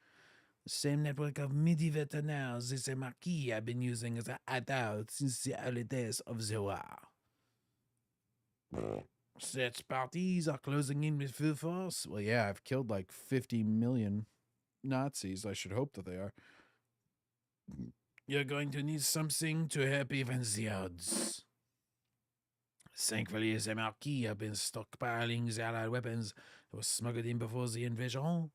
The same network of medieval tunnels as the Marquis have been using as a hideout since the early days of the war. Such parties are closing in with full force. Well, yeah, I've killed like 50 million Nazis. I should hope that they are. You're going to need something to help even the odds. Thankfully, the Marquis have been stockpiling the Allied weapons that were smuggled in before the invasion.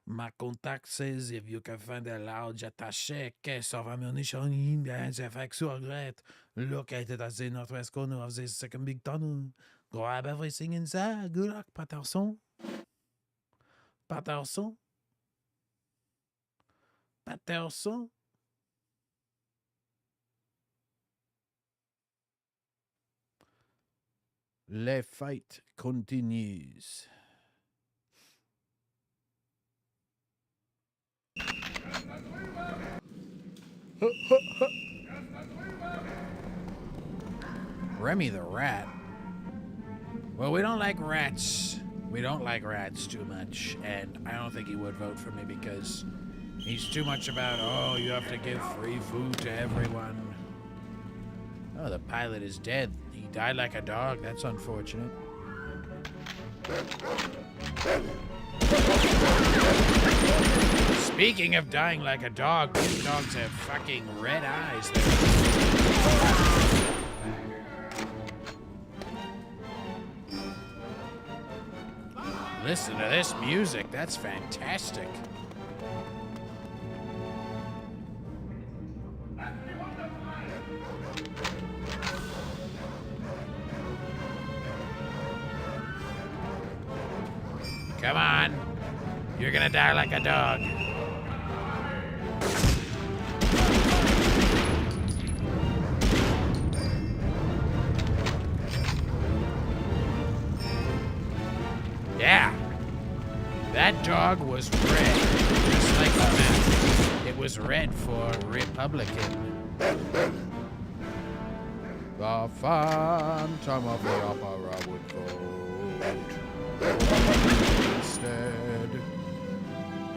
My contact says if you can find a large attaché case of ammunition in behind the factory grate located at the northwest corner of the second big tunnel, grab everything inside. Good luck, Patterson. Patterson? Patterson? Le fight continues. Remy the rat. Well, we don't like rats. We don't like rats too much, and I don't think he would vote for me because he's too much about, oh, you have to give free food to everyone. Oh, the pilot is dead. He died like a dog. That's unfortunate. Speaking of dying like a dog, these dogs have fucking red eyes. Listen to this music. That's fantastic. Come on. You're gonna die like a dog. Yeah. That dog was red, just like the map. It was red for Republican. The Phantom of the Opera would vote instead.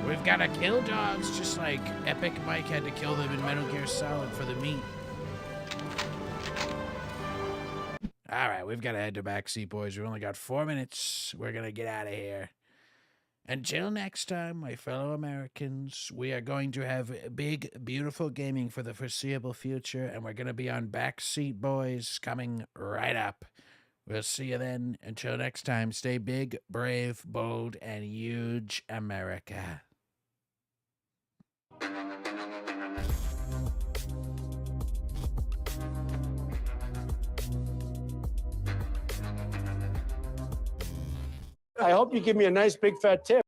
We've got to kill dogs just like Epic Mike had to kill them in Metal Gear Solid for the meat. All right, we've got to head to backseat, boys. We've only got 4 minutes. We're going to get out of here. Until next time, my fellow Americans, we are going to have big, beautiful gaming for the foreseeable future, and we're going to be on Backseat Boys coming right up. We'll see you then. Until next time, stay big, brave, bold, and huge, America. I hope you give me a nice big fat tip.